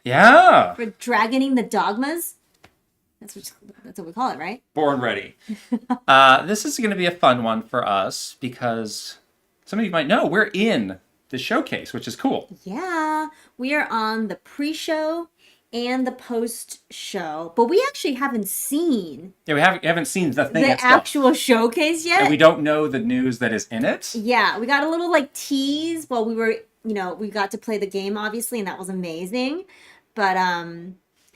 Yeah. For dragoning the dogmas. That's what we call it, right? Born ready. This is going to be a fun one for us because some of you might know we're in the showcase, which is cool. Yeah, we are on the pre-show and the post-show, but we actually haven't seen Yeah, we haven't seen the thing the itself. actual showcase yet. And we don't know the news that is in it. Yeah, we got a little like tease while we were, we got to play the game obviously, and that was amazing. But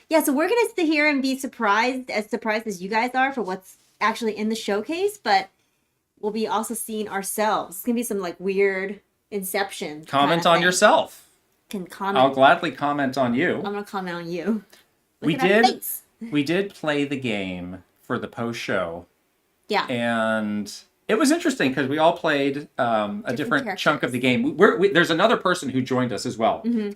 yeah, so we're gonna sit here and be surprised as you guys are for what's actually in the showcase, but we'll be also seeing ourselves. It's gonna be some like weird Inception. Comment on yourself. Can comment. I'll gladly comment on you. I'm gonna comment on you. We did play the game for the post show. Yeah. And it was interesting because we all played a different chunk of the game. There's another person who joined us as well. Mm-hmm.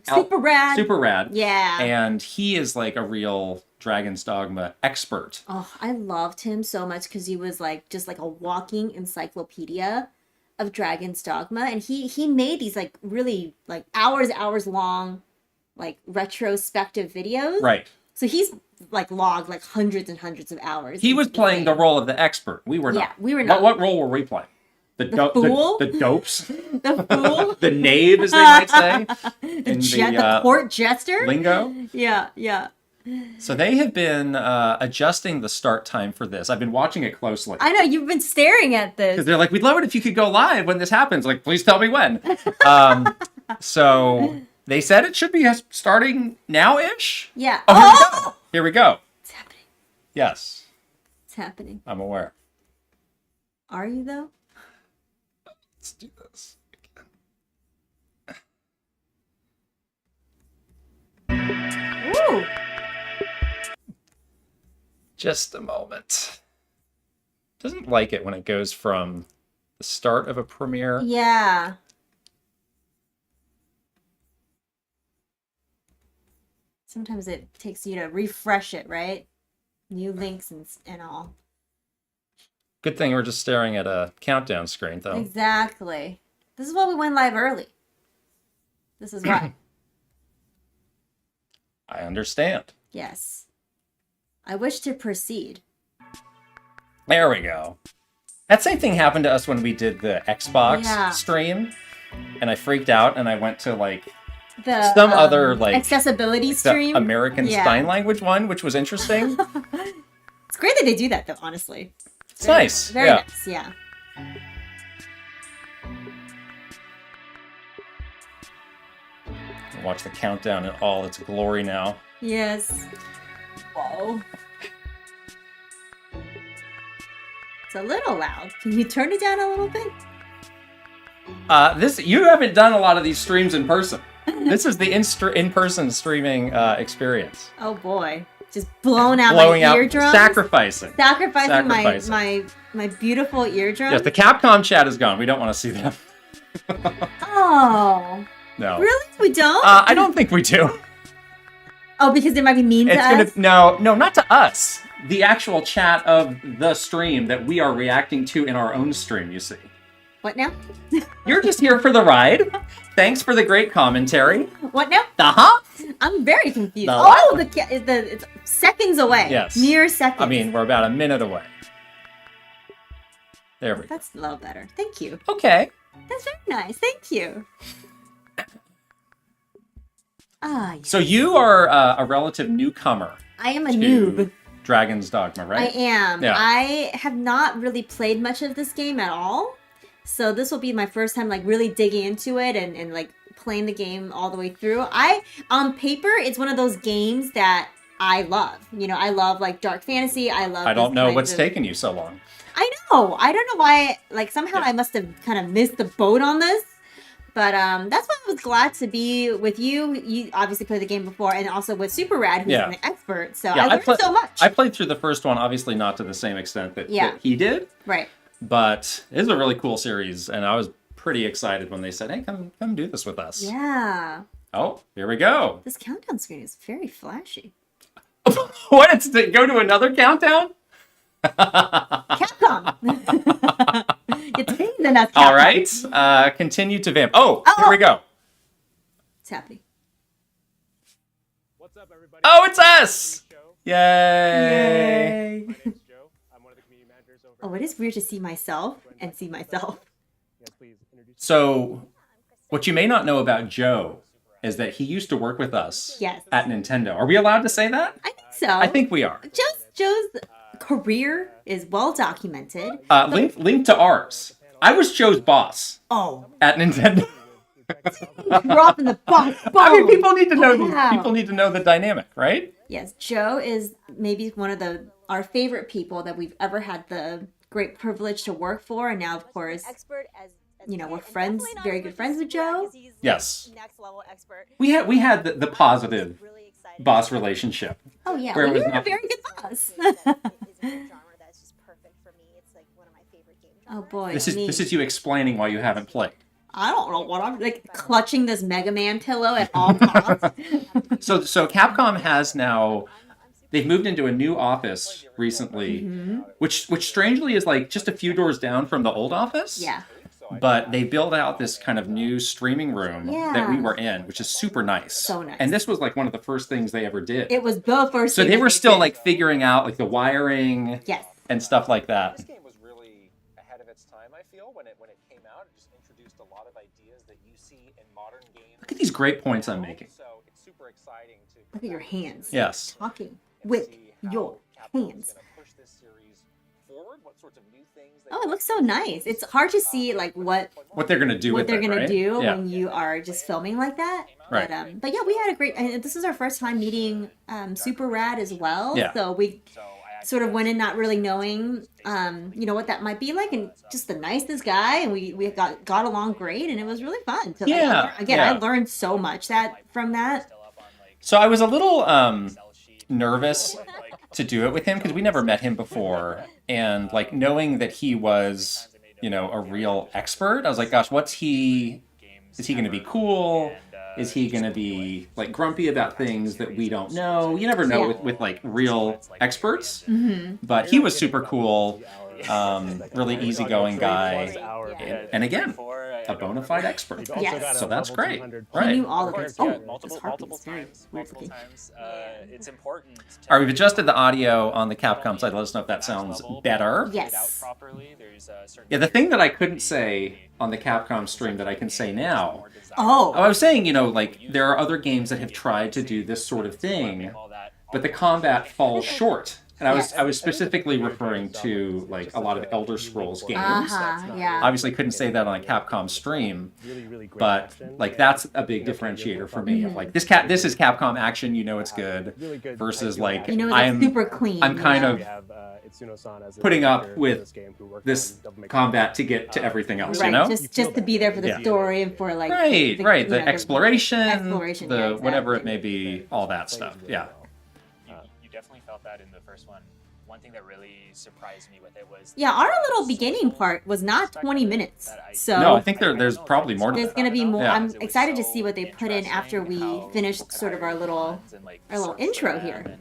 Super rad. Yeah. And he is like a real Dragon's Dogma expert. Oh, I loved him so much because he was like just like a walking encyclopedia of Dragon's Dogma, and he made these like really like hours long like retrospective videos. Right. So he's like logged like hundreds and hundreds of hours. He was playing the role of the expert. We were not. Yeah, we were not. What role were we playing? The fool? The dopes? The fool? The knave, as they might say. The court jester? Lingo? Yeah. So they have been adjusting the start time for this. I've been watching it closely. I know, you've been staring at this. Because they're like, we'd love it if you could go live when this happens. Like, please tell me when. So they said it should be starting now-ish? Yeah. Oh, here we go. It's happening. Yes. It's happening. I'm aware. Are you, though? Let's do this again. Ooh. Just a moment. Doesn't like it when it goes from the start of a premiere. Yeah. Sometimes it takes you to refresh it, right? New links and all. Good thing we're just staring at a countdown screen, though. Exactly. This is why we went live early. This is why. I understand. Yes. I wish to proceed. There we go. That same thing happened to us when we did the Xbox stream, and I freaked out and I went to like some other like accessibility stream, American Sign Language one, which was interesting. It's great that they do that, though. Honestly, it's nice. Very nice. Yeah. Watch the countdown in all its glory now. Yes. Whoa. It's a little loud. Can you turn it down a little bit? You haven't done a lot of these streams in person. This is the in-person streaming experience. Oh boy. Just blowing out my eardrums. Sacrificing my beautiful eardrums. Yes, the Capcom chat is gone. We don't want to see them. Oh. No. Really? We don't? I don't think we do. Oh, because they might be mean to us? No, not to us. The actual chat of the stream that we are reacting to in our own stream, you see. What now? You're just here for the ride. Thanks for the great commentary. What now? I'm very confused. It's seconds away. Yes. Mere seconds. I mean, we're about a minute away. There we go. That's a little better. Thank you. Okay. That's very nice. Thank you. Yes. So you are a relative newcomer. I am a noob. Dragon's Dogma, right? I am. Yeah. I have not really played much of this game at all. So this will be my first time like really digging into it and like playing the game all the way through. On paper, it's one of those games that I love. I love like dark fantasy. I don't know what's taken you so long. I know. I don't know why. Like somehow I must have kind of missed the boat on this. But that's why I was glad to be with you. You obviously played the game before, and also with Super Rad, who's an expert. So I learned so much. I played through the first one, obviously not to the same extent that he did. Right. But it is a really cool series, and I was pretty excited when they said, hey, come do this with us. Yeah. Oh, here we go. This countdown screen is very flashy. What? It's to go to another countdown? Capcom. It's teasing us, Capcom. All right. Continue to vamp. Oh, here we go. It's happening. What's up, everybody? Oh, it's us! Yay! My name's Joe. I'm one of the community managers over. Oh, it is weird to see myself and see myself. Yes, please introduce. So, what you may not know about Joe is that he used to work with us Yes. at Nintendo. Are we allowed to say that? I think so. I think we are. Joe's career is well documented. Link to ours. I was Joe's boss Oh, at Nintendo. dropping the box bomb. I mean, people need to know. Wow. People need to know the dynamic, right? Yes, Joe is maybe one of our favorite people that we've ever had the great privilege to work for, and now, of course, we're friends, very good friends with Joe. Yes. Next level expert. We had the positive boss relationship. Oh yeah, Where well, it was you're a not- very good boss. That's just perfect for me. It's like one of my favorite game genres. Oh boy, This me. is you explaining why you haven't played. I don't know what I'm like clutching this Mega Man pillow at all costs. So Capcom has now. They've moved into a new office recently, which strangely is like just a few doors down from the old office. Yeah. But they built out this kind of new streaming room that we were in, which is super nice. So nice. And this was like one of the first things they ever did. It was the first. So thing they that were still did. like figuring out like the wiring Yes. and stuff like that. This game was really ahead of its time, I feel, when it came out. It just introduced a lot of ideas that you see in modern games. Look at these great points I'm making. So it's super exciting to Look at your hands. Yes. Talking with see how your Capcom's hands. gonna push this series forward. What sorts of new things? Oh, it looks so nice. It's hard to see like what What they're gonna do with they're it, gonna right? do Yeah. when you are just filming like that. Right. But yeah, we had a great. And this is our first time meeting Super Rad as well. Yeah. So we sort of went in not really knowing, what that might be like, and just the nicest guy, and we got along great, and it was really fun. So, Yeah, again, yeah. I learned so much from that. So I was a little nervous to do it with him because we never met him before, and like knowing that he was, a real expert, I was like, gosh, is he going to be cool? Is he going to be like grumpy about things that we don't know? You never know with like real experts. But he was super cool, really easygoing guy, and again, a bona fide expert. Yes. So that's great. He Right. knew all of course, this. Oh, yeah, this multiple heartbeat is very times. weird looking. It's important. To All right, we've adjusted the audio on the Capcom side. Let us know if that sounds better. Yes. Yeah, the thing that I couldn't say on the Capcom stream that I can say now. Oh. I was saying, like there are other games that have tried to do this sort of thing, but the combat falls short. And I was specifically referring to like a lot of Elder Scrolls games. Yeah. Obviously, couldn't say that on a Capcom stream, but like that's a big differentiator for me. Of like this is Capcom action, it's good, versus like it's super clean. I'm kind of Itsuno-san putting up with this combat to get to everything else, Right, just to be there for the Yeah. story and for like Right. The the exploration, exploration, the yeah, exactly. whatever it may be, all that stuff. Yeah. You definitely felt that in the first one. One thing that really surprised me with it was our little beginning part was not 20 minutes. So No, I think there's probably more to there's that. going to be more. Yeah. I'm excited to see what they put in after we finish sort of our little intro here.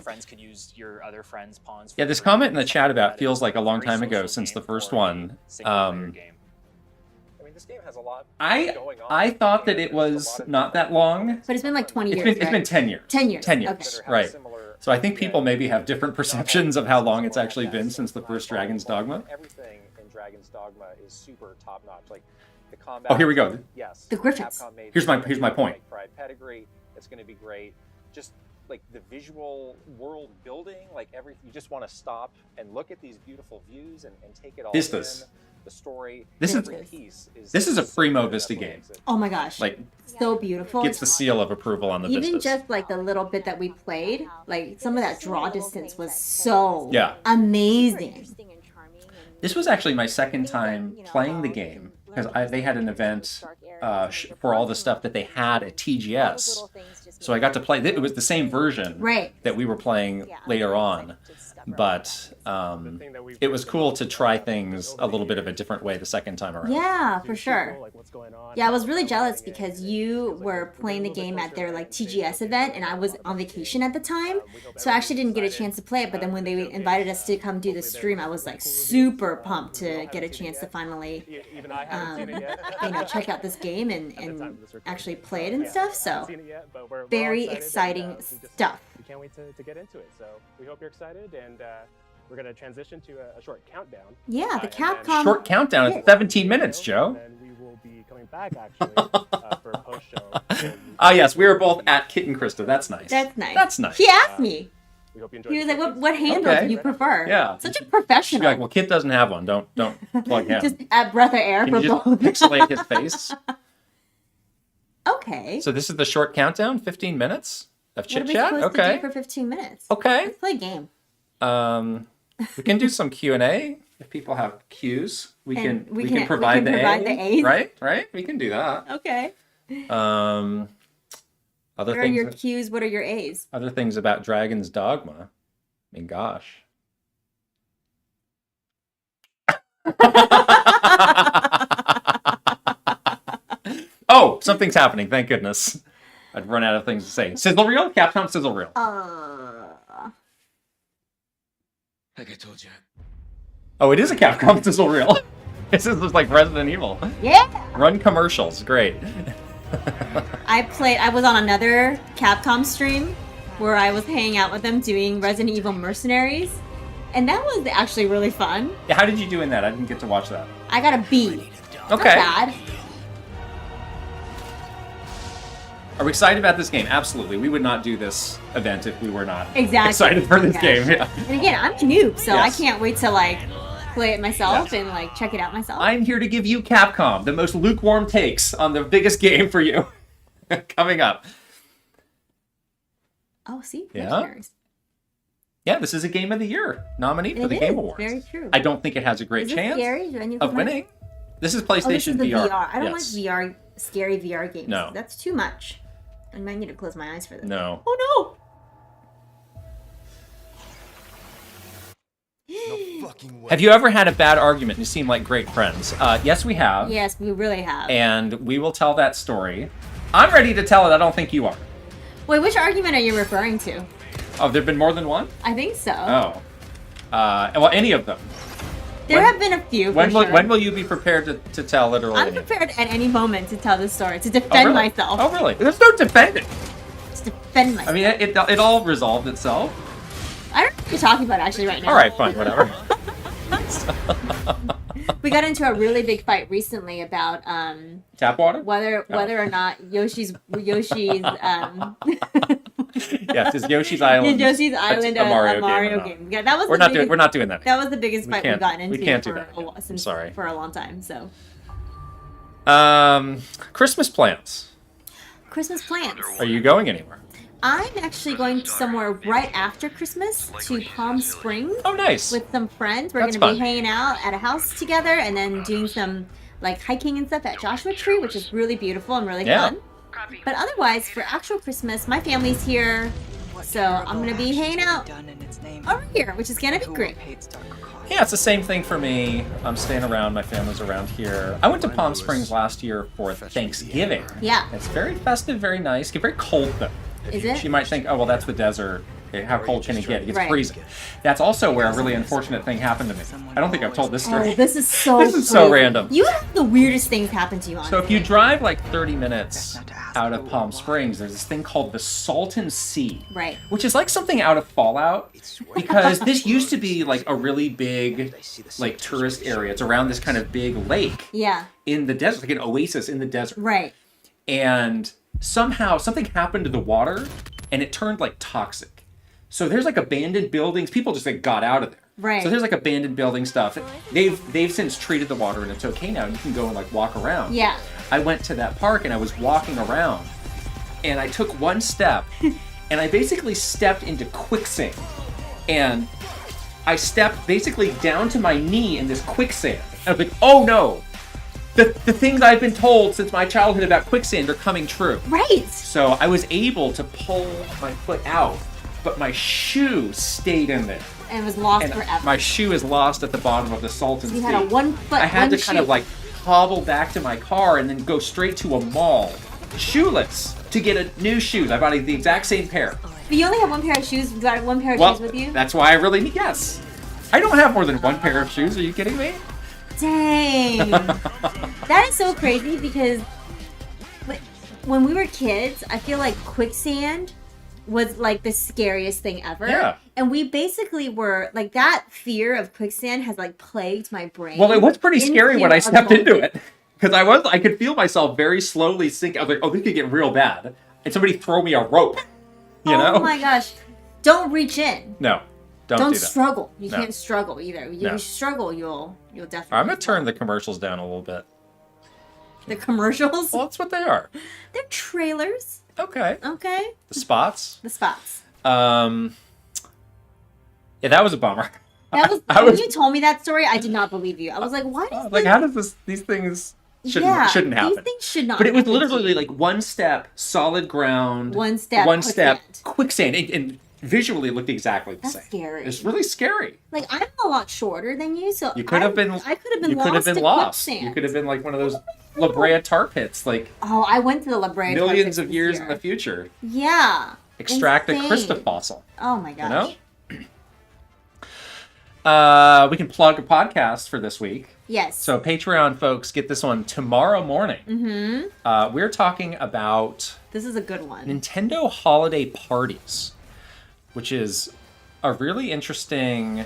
Friends could use your other friends' pawns. Yeah, this comment in the chat about feels like a long time ago since the first one. I mean, this game has a lot I going on. I thought that it was not that long. But it's been like 20 It's years. been 10 years. 10 years. 10 years, Okay. right. So I think people maybe have different perceptions of how long it's actually been since the first Dragon's Dogma. Everything in Dragon's Dogma is super top notch. Like the combat. Oh, here we go. Yes. The Griffins. Capcom made Here's my point. Like Pride Pedigree. It's going to be great. Just like the visual world building, like you just want to stop and look at these beautiful views and take it all Vistas. in. The story. This is- every piece this is a so primo good Vista at what game. makes it. Oh my gosh. Like, so beautiful. gets the seal of approval on the Even Vistas. just like the little bit that we played, like some of that draw distance was so Yeah. amazing. This was actually my second time playing the game because they had an event for all the stuff that they had at TGS. So I got to play. It was the same version Right. that we were playing later on. but it was cool to try things a little bit of a different way the second time around. Yeah, for sure. Like what's going on. Yeah, I was really jealous because you were playing the game at their like TGS event and I was on vacation at the time. So I actually didn't get a chance to play it, but then when they invited us to come do the stream, I was like super pumped to get a chance to finally Even I haven't seen it yet. check out this game and actually play it and stuff. So Haven't seen it yet, but we're all very excited, exciting and, stuff. We can't wait to get into it. So we hope you're excited, and we're going to transition to a short countdown. Yeah, the and then- Capcom. Short countdown. It's 17 minutes, Joe. And then we will be coming back actually for a post show. Ah, yes, we were both at Kit and Krysta. That's nice. That's nice. That's nice. He asked me. We hope you enjoy. He was the like, showcase. "What handle Okay. do you prefer?" Yeah. Such a She'd professional. be like, well, Kit doesn't have one. Don't plug him. Just at breath of air Can for you just both. pixelate his face? Okay. So this is the short countdown, 15 minutes of What are chit we chat. supposed to Okay. do for 15 minutes? Okay. Let's play a game. We can do some Q&A if people have Q's. We And can we can provide the A. Right? We can do that. Okay. Other What are things your Q's? What are your A's? other things about Dragon's Dogma. I mean, gosh. Oh, something's happening. Thank goodness. I'd run out of things to say. Sizzle reel? Capcom sizzle reel. Oh, it is a Capcom sizzle reel. This is like Resident Evil. Yeah. Run commercials. Great. I was on another Capcom stream where I was hanging out with them doing Resident Evil Mercenaries. And that was actually really fun. Yeah, how did you do in that? I didn't get to watch that. I got a B. Not Okay. bad. Are we excited about this game? Absolutely. We would not do this event if we were not Exactly. excited for this Yeah. game. Yeah. And again, I'm a noob, so Yes. I can't wait to like play it myself Yes. and like check it out myself. I'm here to give you Capcom, the most lukewarm takes on the biggest game for you. Coming up. Oh, see? Yeah? Mercenaries. Yeah, this is a Game of the Year nominee for It the is, Game Awards. very true. I don't think it has a great Is this chance scary? Do I need to of close my- winning. This is Oh, PlayStation this is the VR. VR. I don't Yes. like VR, scary VR games. No. That's too much. I might need to close my eyes for this. No. Oh Have you ever had a bad argument and you seem like great friends? Yes, we have. no! Yes, we really have. And we will tell that story. I'm ready to tell it. I don't think you are. Wait, which argument are you referring to? Oh, there have been more than one? I think so. Oh. Well, any of them. there when- have been a few. For sure. When will you be prepared to tell literally I'm any? prepared at any moment to tell this story, to Oh, defend really? myself. Oh, really? There's no defending. To defend myself. I mean, it all resolved itself. I don't know what you're talking about actually right now. All right, fine, whatever. We got into a really big fight recently about Tap water? whether or not Yoshi's Yes, it's Yoshi's Island. Yoshi's Island a Mario, a Mario game. or not. game. Yeah, that was We're the not biggest, we're not doing that. That was the biggest fight we've can't- gotten into we can't do for that. a while, I'm sorry. for a long time. So Christmas plans. Christmas plans. Are you going anywhere? I'm actually going somewhere right after Christmas to Palm Springs Oh, nice. with some friends. We're That's going to be fun. hanging out at a house together and then doing some like hiking and stuff at Joshua Tree, which is really beautiful and really Yeah. fun. But otherwise, for actual Christmas, my family's here, so I'm going to be hanging out over here, which is going to be great. Yeah, it's the same thing for me. I'm staying around. My family's around here. I went to Palm Springs last year for Thanksgiving. Yeah. It's very festive, very nice. Get very cold though. Is it? You might think, oh well, that's the desert. How cold can it get? It gets Right. freezing. That's also where a really unfortunate thing happened to me. I don't think I've told this story. Oh, this is so This is so crazy. random. You have the weirdest things happen to you on So if you drive like 30 minutes out of Palm Springs, there's this thing called the Salton Sea. Right. Which is like something out of Fallout, because this used to be like a really big like tourist area. It's around this kind of big lake Yeah, in the desert, like an oasis in the desert. right. And somehow something happened to the water and it turned like toxic. So there's like abandoned buildings. People just like got out of there. Right. So there's like abandoned building stuff. They've since treated the water and it's okay now. You can go and like walk around. Yeah. I went to that park and I was walking around and I took one step and I basically stepped into quicksand. And I stepped basically down to my knee in this quicksand. I was like, oh no, the things I've been told since my childhood about quicksand are coming true. Right. So I was able to pull my foot out but my shoe stayed in there. And it was lost And forever. my shoe is lost at the bottom of the Salton You Sea. had a 1 foot. I had one to kind of shoe. like hobble back to my car and then go straight to a mall, shoeless, to get new shoes. I bought the exact same pair. But you only have 1 pair of shoes. You got 1 pair of Well, shoes with you. that's why I really need. Yes, I don't have more than 1 pair of shoes. Are you kidding me? Dang. That is so crazy because when we were kids, I feel like Quicksand was like the scariest thing ever. Yeah. And we basically were like that fear of quicksand has like plagued my brain. Well, it was pretty scary when I into stepped into adulthood. it because I could feel myself very slowly sink. I was like, oh, this could get real bad, and somebody throw me a rope. You know? Oh my gosh. Don't reach in. No, don't Don't do that. struggle. You No. can't struggle either. If No. you struggle, you'll definitely. I'm gonna turn the commercials down a little bit. the commercials. Well, that's what they are. They're trailers. Okay. Okay. The spots. The spots. Yeah, that was a bummer. That was I when was you told me that story. I did not believe you. I was like, "Why does like, this- how does these things shouldn't happen? These things should not. But it was happen to literally you. like one step, solid ground. One step, One step, quicksand. quicksand, and visually it looked exactly the That's same. scary. It's really scary. Like I'm a lot shorter than you, so You could have been. I could have been You lost. could have been to lost. quicksand. You could have been like one of those La Brea tar pits, like Oh, I went to the La Brea millions Tar of Pits years this in year. the future. Yeah. Extract a Insane. Krysta fossil. Oh my gosh. You know? We can plug a podcast for this week. Yes. So Patreon folks, get this one tomorrow morning. Mm-hmm. We're talking about This is a good one. Nintendo holiday parties, which is a really interesting.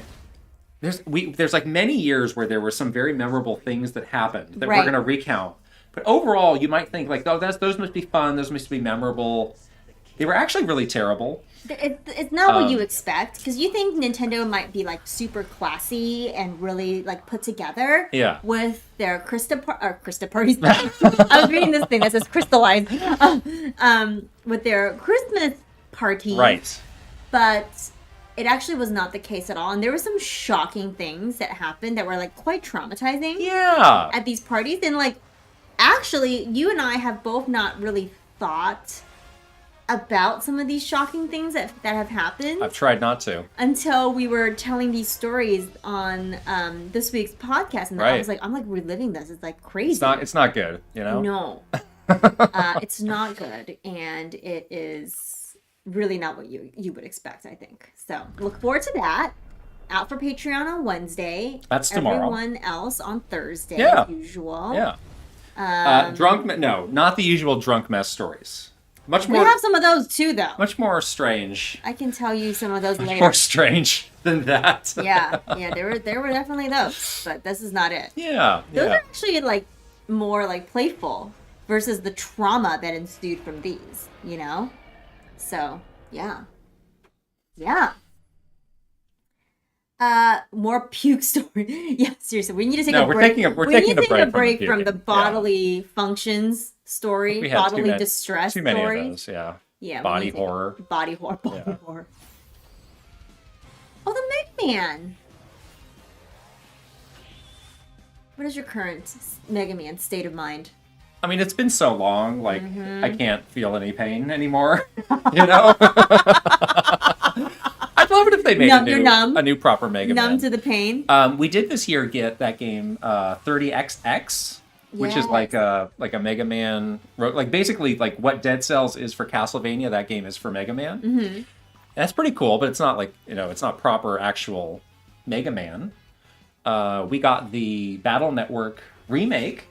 There's like many years where there were some very memorable things that happened that we're Right. going to recount. But overall, you might think like, oh, those must be fun. Those must be memorable. They were actually really terrible. It's not what you Um, expect because you think Nintendo might be like super classy and really like put together. Yeah. With their Krysta parties. I was reading this thing that says crystallized. With their Christmas party. Right. But it actually was not the case at all, and there were some shocking things that happened that were like quite traumatizing. Yeah. At these parties, and like actually you and I have both not really thought about some of these shocking things that have happened I've tried not to. until we were telling these stories on this week's podcast, and I Right. was like, I'm like reliving this. It's like crazy. It's not good, you know? No, it's not good, and it is really not what you would expect. I think so. Look forward to that. Out for Patreon on Wednesday. That's tomorrow. Everyone else on Thursday, Yeah. as usual. Yeah. Um, No, not the usual drunk mess stories. Much We more have some of those too, though. much more strange. I can tell you some of those More later. strange than that. Yeah, there were definitely those, but this is not it. Yeah. Those Yeah. are actually like more like playful versus the trauma that ensued from these, you know? So, yeah. Yeah. More puke story. Yeah, seriously, we need to take No, a we're break. taking a- we're we taking need to a take break a from the break from puking. the Yeah. bodily functions story, We had bodily distress too many story. of those, yeah. Yeah, we Body need to take a- horror. Body horror. Body Yeah. horror. Oh, the Mega Man. What is your current Mega Man state of mind? I mean, it's been so long, like, Mm-hmm. I can't feel any pain anymore. You know? I'd love it if they made You're numb. a new proper Mega Numb Man. to the pain. We did this year get that game 30XX, which is Yes. like a Mega Man, like basically like what Dead Cells is for Castlevania, that game is for Mega Man. Mm-hmm. That's pretty cool, but it's not like, it's not proper actual Mega Man. We got the Battle Network remake,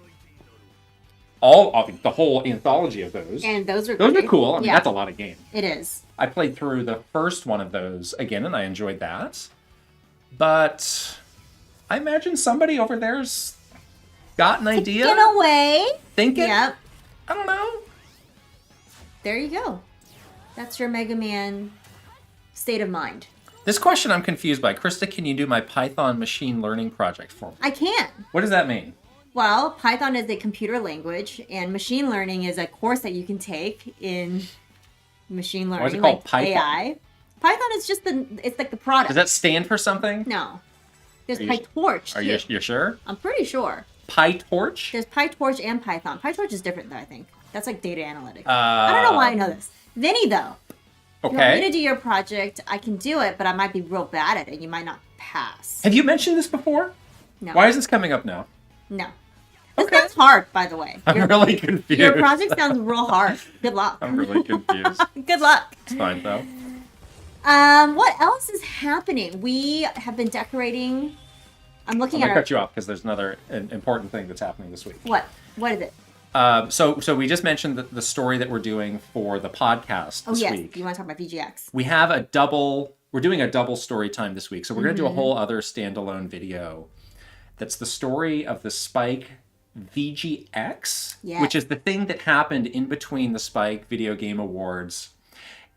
the whole anthology of those. And those are Those are great. cool. I mean, Yeah, that's a lot of game. it is. I played through the first one of those again, and I enjoyed that. But I imagine somebody over there's got an idea. Get away. Thinking? Yep. I don't know. There you go. That's your Mega Man state of mind. This question I'm confused by. Krysta, can you do my Python machine learning project for me? I can. What does that mean? Well, Python is a computer language, and machine learning is a course that you can take in machine learning, Why is it called like Python? AI. Python is just it's like the product. Does that stand for something? No. There's Are you- PyTorch, Are too. you sure? I'm pretty sure. PyTorch? There's PyTorch and Python. PyTorch is different, though, I think. That's like data analytics. I don't know why I know this. Vinny, though. If you want me Okay. to do your project, I can do it, but I might be real bad at it. You might not pass. Have you mentioned this before? No. Why is this coming up now? No. This Okay. sounds hard, by the way. I'm really confused. Your project sounds real hard. Good luck. I'm really confused. Good luck. It's fine though. What else is happening? We have been decorating. I'm looking I'm at gonna our. cut you off because there's another important thing that's happening this week. What? What is it? So we just mentioned the story that we're doing for the podcast Oh this yes. week. You want to talk about VGX? We have we're doing a double story time this week. So we're going to do a Mm-hmm. whole other standalone video that's the story of the Spike VGX, Yes. which is the thing that happened in between the Spike Video Game Awards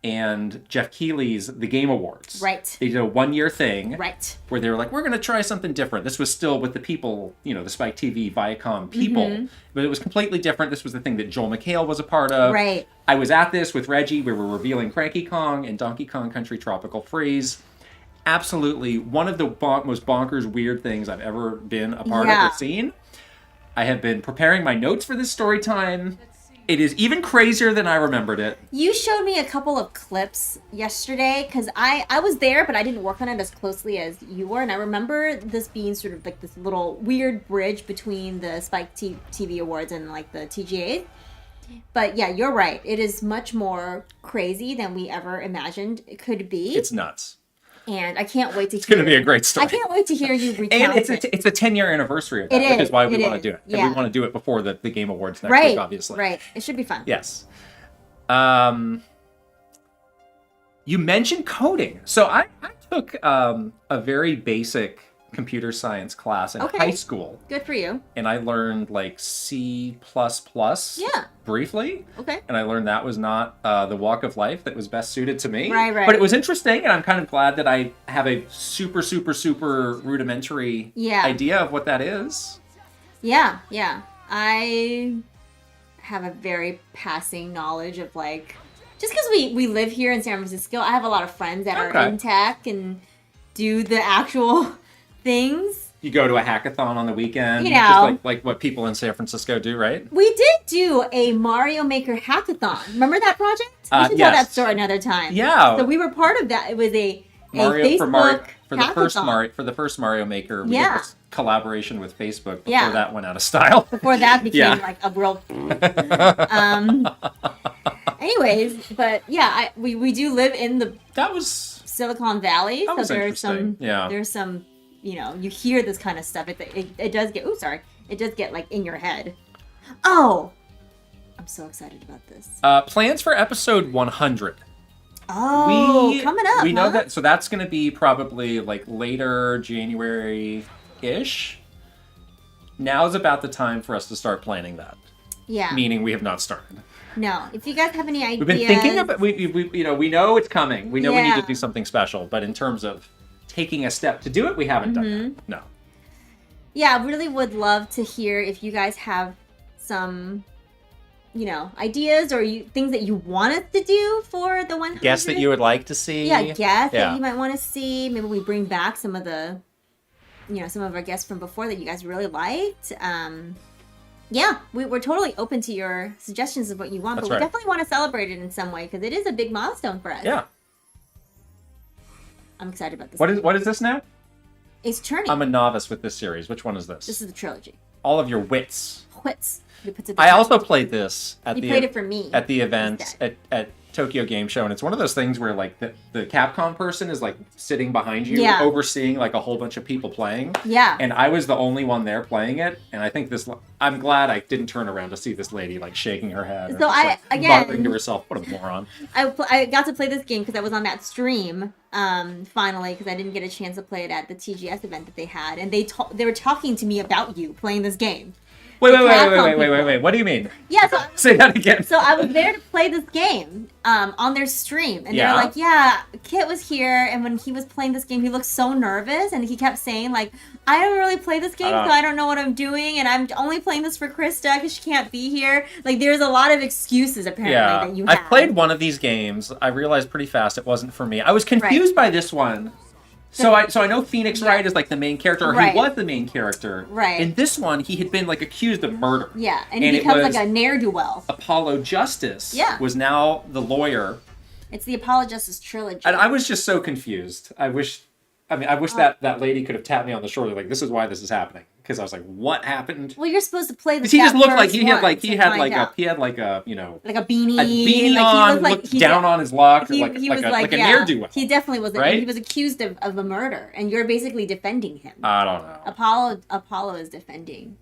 and Jeff Keighley's The Game Awards. Right. They did a 1-year thing Right. where they were like, we're going to try something different. This was still with the people, the Spike TV, Viacom people, Mm-hmm. but it was completely different. This was the thing that Joel McHale was a part of. Right. I was at this with Reggie. We were revealing Cranky Kong and Donkey Kong Country Tropical Freeze. Absolutely one of the most bonkers, weird things I've ever been a part of Yeah. or seen. I have been preparing my notes for this story time. It is even crazier than I remembered it. You showed me a couple of clips yesterday because I was there, but I didn't work on it as closely as you were. And I remember this being sort of like this little weird bridge between the Spike TV Awards and like the TGA. But yeah, you're right. It is much more crazy than we ever imagined it could be. It's nuts. And I can't wait to It's going to be a great story. I can't wait to hear you recount And it's it. a 10-year anniversary of that, It which is, is why we it want to is, do it. And yeah. we want to do it before the Game Awards next Right, week, obviously. right. It should be fun. Yes. You mentioned coding. So I took a very basic computer science class in Okay. high school, Good for you. and I learned like C++ Yeah. briefly. Okay. And I learned that was not the walk of life that was best suited to me. Right, right. But it was interesting, and I'm kind of glad that I have a super, super, super rudimentary Yeah. idea of what that is. Yeah, yeah. I have a very passing knowledge of like, just because we live here in San Francisco, I have a lot of friends that are Okay. in tech and do the actual things. You go to a hackathon on the weekend, You just know. like what people in San Francisco do, right? We did do a Mario Maker hackathon. Remember that project? We should tell yes. that story another time. Yeah. So we were part of that. It was a Mario Facebook for the first hackathon. Mario Maker. We Yeah. did this collaboration with Facebook before Yeah. that went out of style. Before that became Yeah. like a real. Anyways, but yeah, we do live in the That was Silicon Valley, That so was there's some interesting. Yeah. there's some you hear this kind of stuff. It does get it does get like in your head. Oh, I'm so excited about this. plans for episode 100. Oh, coming up. We know huh? that, so that's going to be probably like later January-ish. Now's about the time for us to start planning that. Yeah. Meaning we have not started. No, if you guys have any ideas, We've been thinking about we know it's coming. We know we need Yeah. to do something special, but in terms of taking a step to do it, we haven't done Mm-hmm. that. No. Yeah, I really would love to hear if you guys have some, ideas or things that you want us to do for the 100. Guests that you would like to see. Yeah, guests Yeah. that you might want to see. Maybe we bring back some of the, some of our guests from before that you guys really liked. Yeah, we're totally open to your suggestions of what you want, That's but right. we definitely want to celebrate it in some way because it is a big milestone for us. Yeah. I'm excited about this. What is this now? It's turning. I'm a novice with this series. Which one is this? This is the trilogy. All of your wits. Quits. I also played this at You the played it for me. at the event instead. at Tokyo Game Show, and it's one of those things where like the Capcom person is like sitting behind you, Yeah. overseeing like a whole bunch of people playing. Yeah. And I was the only one there playing it, and I think I'm glad I didn't turn around to see this lady like shaking her head. So muttering to herself, "What a moron!" I got to play this game because I was on that stream finally because I didn't get a chance to play it at the TGS event that they had, and they were talking to me about you playing this game. Wait! Capcom people. What do you mean? Yeah, so Say that again. So I was there to play this game on their stream, and Yeah. they're like, "Yeah, Kit was here, and when he was playing this game, he looked so nervous, and he kept saying like, I don't really play this game, so I don't know what I'm doing, and I'm only playing this for Krysta because she can't be here." Like, there's a lot of excuses apparently that you I have. played one of these games. I realized pretty fast it wasn't for me. I was confused by this one. So I know Phoenix Wright is like the main character, or Right. he was the main character. Right. In this one, he had been like accused of murder. Yeah, and he And it becomes was- like a ne'er-do-well. Apollo Justice Yeah. was now the lawyer It's the Apollo Justice trilogy. And I was just so confused. I wish that lady could have tapped me on the shoulder, like, this is why this is happening. Because I was like, what happened? Well, you're supposed to play the. Because he just looked like he had like a you know, like a beanie, beanie like, on, he was, like, looked down on his luck, or he like was a yeah, ne'er-do-well. He definitely was. Right? He was accused of a murder, and you're basically defending him. I don't know. Apollo is defending.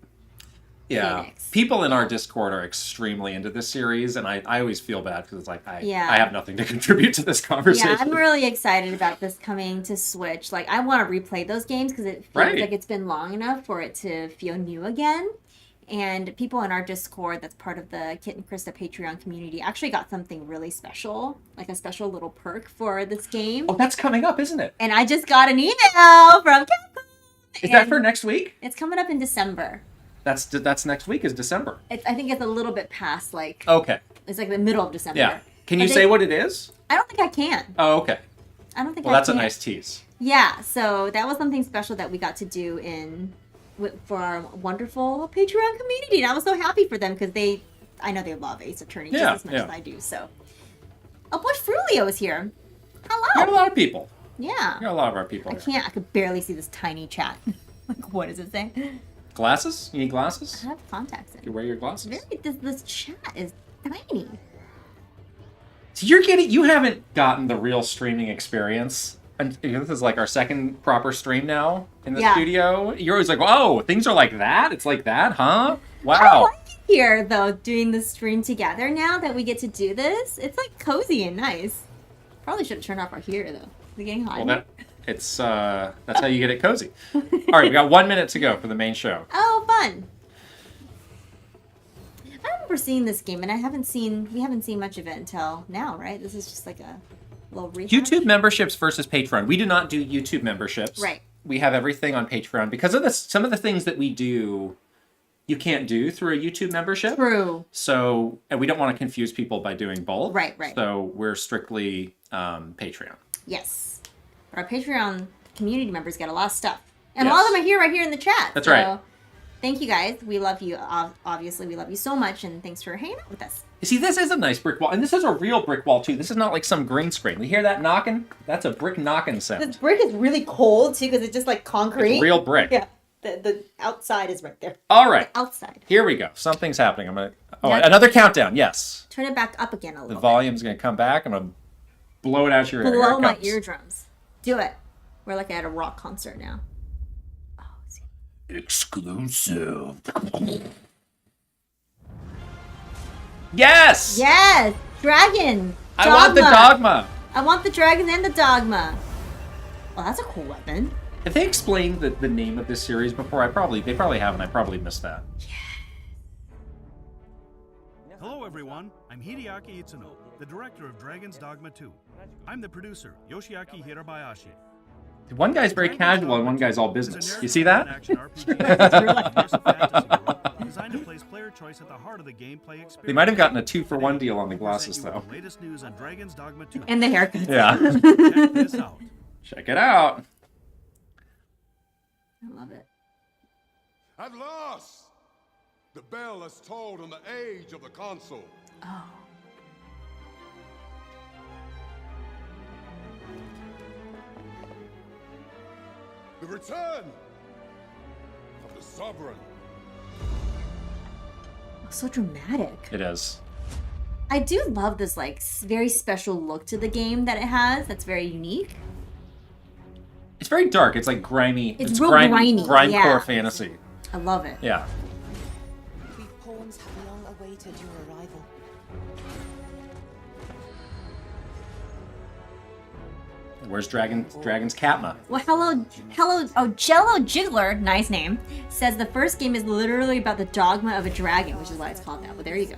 Yeah, Phoenix. people in our Discord are extremely into this series, and I always feel bad because it's like I have nothing to contribute to this conversation. Yeah, I'm really excited about this coming to Switch. Like, I want to replay those games because it feels like it's been long enough for it to feel new again. And people in our Discord, that's part of the Kit and Krysta Patreon community, actually got something really special, like a special little perk for this game. Oh, that's coming up, isn't it? And I just got an email from Capcom. Is that for next week? It's coming up in December. That's next week is December. I think it's a little bit past, like... Okay. It's like the middle of December. Yeah. Can you say what it is? I don't think I can. Oh, okay. I don't think Well, I that's can. a nice tease. Yeah, so that was something special that we got to do for our wonderful Patreon community. And I was so happy for them because I know they love Ace Attorney just as much as I do, so... Oh, boy, Frulio is here. Hello! You got a lot of people. Yeah. You got a lot of our people here. I could barely see this tiny chat. Like, what does it say? Glasses? You need glasses? I have contacts in. You wear your glasses? This chat is tiny. So you haven't gotten the real streaming experience. And this is like our second proper stream now in the studio. You're always like, oh, things are like that? It's like that, huh? Wow. I like it here, though, doing the stream together now that we get to do this. It's like cozy and nice. Probably should have turned off our heater, though. We're getting hot. Well, that's how you get it cozy. All right, we got 1 minute to go for the main show. Oh, fun! I remember seeing this game, and we haven't seen much of it until now, right? This is just like a little rehash. YouTube memberships versus Patreon. We do not do YouTube memberships. Right. We have everything on Patreon because of some of the things that we do. You can't do through a YouTube membership. True. So, and we don't want to confuse people by doing both. Right. So we're strictly Patreon. Yes. Our Patreon community members get a lot of stuff. And a lot of them are right here in the chat. That's right. Thank you guys. We love you. Obviously, we love you so much, and thanks for hanging out with us. You see, this is a nice brick wall, and this is a real brick wall, too. This is not like some green screen. You hear that knocking? That's a brick knocking sound. This brick is really cold, too, because it's just like concrete. It's real brick. Yeah. The outside is right there. All right. The outside. Here we go. Something's happening. Another countdown. Yes. Turn it back up again a little The volume's going to come back. I'm going to blow it out your ear. Blow my eardrums. Do it. We're like at a rock concert now. Oh, see. Exclusive. Yes! Yes! Dragon! Dogma. I want the Dogma! I want the dragon and the Dogma. Well, that's a cool weapon. Have they explained the name of this series before? They probably haven't. I probably missed that. Hello everyone, I'm Hideaki Itsuno, the director of Dragon's Dogma 2. I'm the producer, Yoshiaki Hirabayashi. One guy's very casual and one guy's all business. You see that? Designed to place player choice at the heart of the gameplay experience. They might have gotten a 2-for-1 deal on the glasses, though. Latest news on Dragon's Dogma 2. And the haircuts. Yeah. Check this out. Check it out. I love it. At last, the bell has tolled on the age of the console. Oh. The return of the sovereign. So dramatic. It is. I do love this like very special look to the game that it has. That's very unique. It's very dark. It's like grimy. It's real grimy. Grindcore Yeah. fantasy. I love it. Yeah. We pawns have long awaited your arrival. Where's Dragon's Katma? Well, hello. Oh, Jello Jiggler, nice name, says the first game is literally about the dogma of a dragon, which is why it's called that. Well, there you go.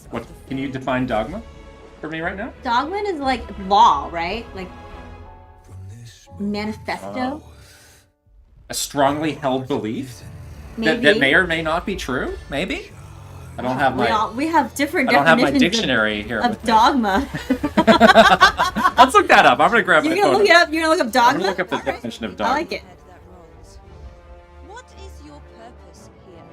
What? Can you define dogma for me right now? Dogma is like law, right? Like manifesto. A strongly held belief Maybe. that may or may not be true. Maybe. I don't have my. We have different I don't have my definitions dictionary here of with me. dogma. Let's look that up. I'm gonna grab. You're gonna look it up. You're gonna look up dogma. I'm gonna look up the definition of dogma. I like it. What is your purpose here?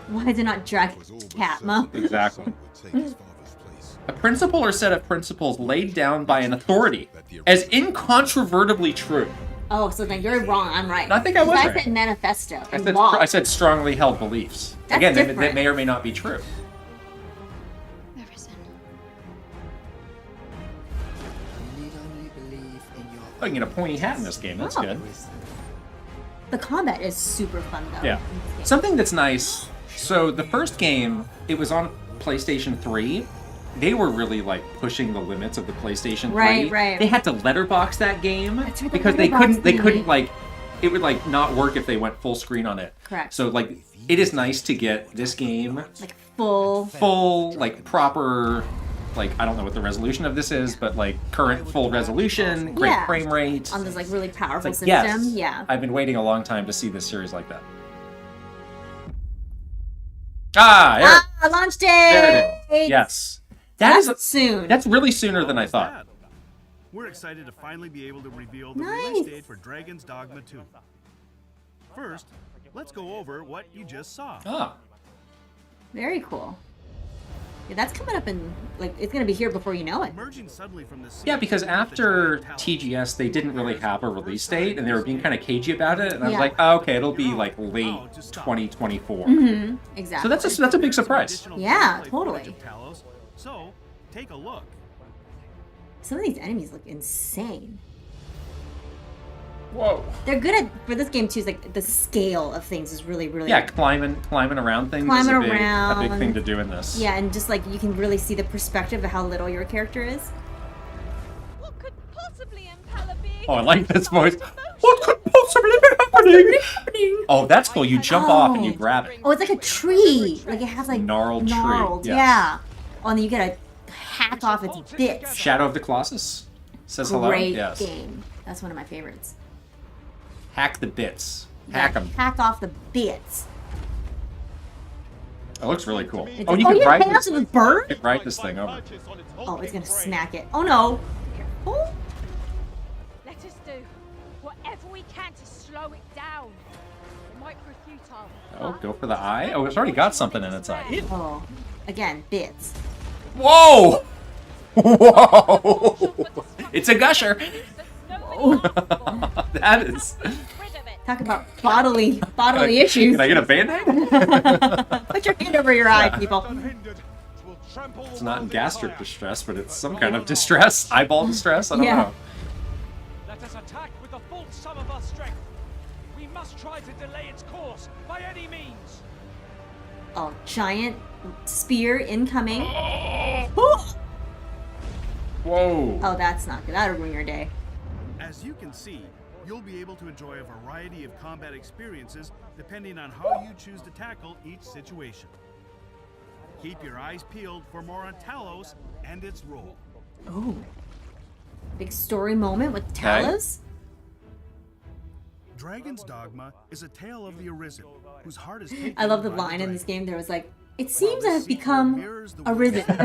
Why is it not Dragon Katma? Exactly. Would take his father's place. A principle or set of principles laid down by an authority as incontrovertibly true. Oh, so then you're wrong. I'm right. I think I was I right. said manifesto. I and said, law. I said strongly held beliefs. That's Again, that different. may or may not be true. Oh, you can get a pointy hat in this game. That's Oh. good. The combat is super fun though. Yeah. in this game. Something that's nice. So the first game, it was on PlayStation 3. They were really like pushing the limits of the PlayStation 3. Right, right. They had to letterbox that game That's right, the because letterbox they thingy. couldn't like it would like not work if they went full screen on it. Correct. So like it is nice to get this game Like full. like proper, like I don't know what the resolution of this is, but like current full resolution, great Yeah. frame rate. On this like really powerful It's system. like, yes. Yeah. I've been waiting a long time to see this series like that. Ah, Launch day. there it is. Yes. That's That is soon. that's really sooner than I How's thought. that? We're excited to finally be able to reveal the Nice. release date for Dragon's Dogma 2. First, let's go over what you just saw. Ah. Very cool. Yeah, that's coming up in like it's gonna be here before you know it. Emerging suddenly from the sea Yeah, because with the after giant talons. TGS, they didn't really have a release date, and they were being kind of cagey about it. And I was Yeah. like, oh, okay, it'll be like late 2024. Mm-hmm. Exactly. So that's a big surprise. Additional Yeah, gameplay totally. footage of Talos. So, take a look. Some of these enemies look insane. Whoa. They're good at for this game too. Is like the scale of things is really Yeah, climbing around things Climbing is a big around. thing to do in this. Yeah, and just like you can really see the perspective of how little your character is. What could possibly impel a being? Oh, I like this voice. What could possibly be happening? Oh, that's cool. You jump off and you grab it. Oh, it's like a tree. Like it has like Gnarled tree, yes. Yeah. Oh, and then you gotta hack off its bits. Shadow of the Colossus says hello. Great Yes. game. That's one of my favorites. Hack the bits. Hack them. Hack off the bits. It looks really cool. It's Oh, like, you can ride hang out this. to the bird? You can ride this thing over. Oh, it's gonna smack it. Oh no. Careful. Let us do whatever we can to slow it down. It might prove futile. Oh, go for the eye. Oh, it's already got something in its eye. Oh. Again, bits. Whoa! Whoa! It's a gusher. That is. Talk about bodily issues. Can I get a band-aid? Put your hand over your eye, people. It's not gastric distress, but it's some kind of distress. Eyeball distress? I don't Yeah. know. Let us attack with the full sum of our strength. We must try to delay its course by any means. Oh, giant spear incoming. Whoa. Oh, that's not good. That'll ruin your day. As you can see, you'll be able to enjoy a variety of combat experiences depending on how you choose to tackle each situation. Keep your eyes peeled for more on Talos and its role. Oh. Big story moment with Okay. Talos. Dragon's Dogma is a tale of the Arisen, whose heart is taken I love the by line in this dragon. game. There was like, it seems I have become arisen.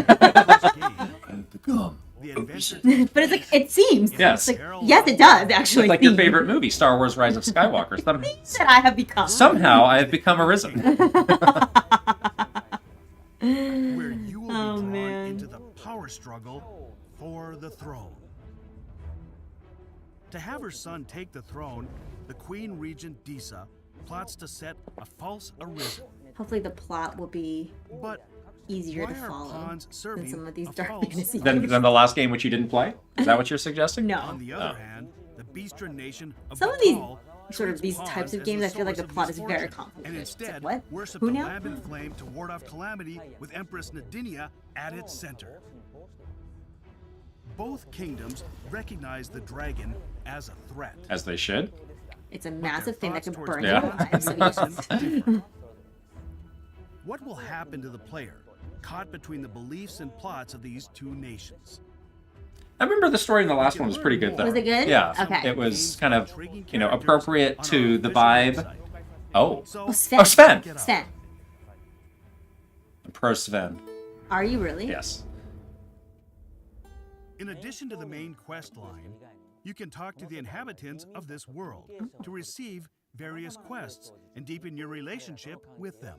The adventure But it's like, it seems. Yes. It's like, yes, it does actually. It's like your seem favorite movie, Star Wars Rise of Skywalker. that I have become. Somehow I have become arisen. where you will Oh, be drawn man. into the power struggle for the throne. To have her son take the throne, the Queen Regent Disa plots to set a false Arisen. Hopefully the plot will be But easier why to are follow pawns than serving some of these a dark false fantasy Than games. the last game which you didn't play? Is that what you're suggesting? On No. the other hand, the Beastren nation of Some of these Batal sort of treats these pawns types of as games, I feel like the source of plot is very misfortune, complicated. And It's like, instead, what? worship Who the now? Lambent Flame to ward off calamity with Empress Nadinia at its center. Both kingdoms recognize the dragon as a threat. As they should. It's a massive thing that can thoughts burn towards your Yeah. lives. So yes. different. What will happen to the player caught between the beliefs and plots of these two nations? I remember the story in the last one was pretty good, though. Was it good? Yeah. Okay. It was kind of, appropriate to the vibe. Oh. So, Oh, Sven. Oh, Sven! check it out. Sven, I'm pro Sven. are you really? Yes. In addition to the main quest line, you can talk to the inhabitants of this world to receive various quests and deepen your relationship with them.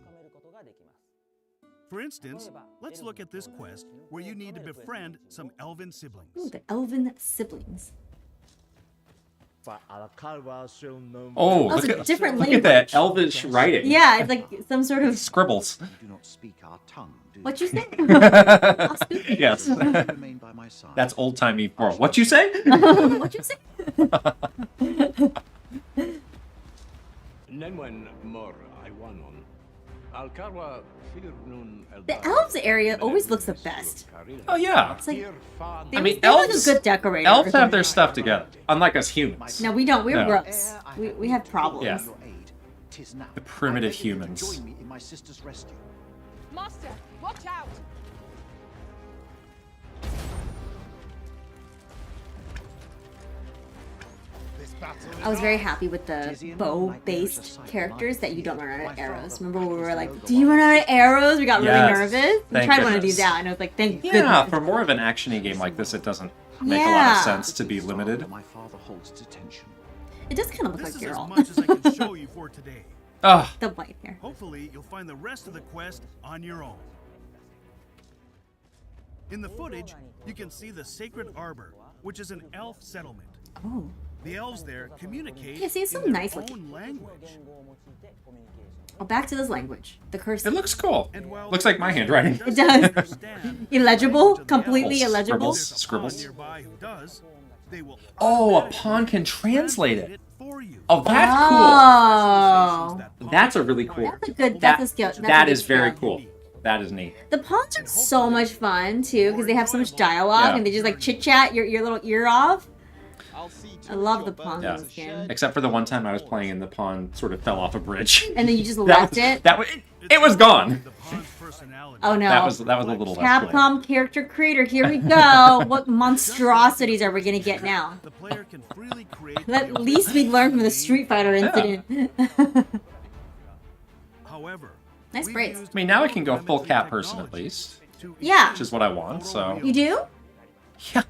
For instance, let's look at this quest where you need to befriend some elven siblings. Ooh, the elven siblings. Oh, That's a different look language. at that elvish writing. Yeah, it's like some sort of. Scribbles. You do not speak our tongue, do you? What you say? Yes. Remain by my side. That's old-timey for what you say? What you say? The elves area always looks the best. Oh yeah. It's like I mean, they're like a elves. good decorator. Elves have their stuff together, unlike us humans. No, we don't. We're No. gross. We have problems. Yeah. Your aid. 'Tis now. The primitive I beg you to humans. Join me in my sister's rescue. Master, watch out! I was very happy with the bow-based characters that you don't run out of arrows. Remember when we were like, do you run out of arrows? We got really Yes. nervous. We Thank tried one of goodness. these out, and I was like, thank Yeah, goodness. for more of an actiony game like this, it doesn't make a lot Yeah. of sense to be limited. My father holds detention. It does kind of look This like is as Geralt. much as I can show you for today. Ugh. The white hair. Hopefully, you'll find the rest of the quest on your own. In the footage, you can see the Sacred Arbor, which is an elf settlement. Oh. The elves there communicate Yeah, see, it's so in their nice looking. own language. Oh, back to this language. The curse. It looks cool. And while Looks like my handwriting. It does. understand Illegible, to the completely elves, illegible. there's a pawn Scribbles. nearby who does, they will Oh, a automatically pawn can translate it. for you. Oh, that's Oh. cool. That's a really cool. That's a good. That- That's a skill. That's a That good is very skill. cool. That is neat. The pawns are so much fun too because they have so much dialogue Yeah. and they just like chit chat your little ear off. I love the pawns Yeah. in this game. Except for the one time I was playing and the pawn sort of fell off a bridge. And then you just That left was, it. That was, it was gone. The pawn's personality. Oh no. That was a little less played. Capcom character creator. Here we go. What monstrosities are we gonna get now? The player can freely create At least we learned from the Street Fighter incident. However, Nice we've braids. used I mean, now I can go full limited cat person at technology least, to Yeah. which is what I want. So You do? yeah,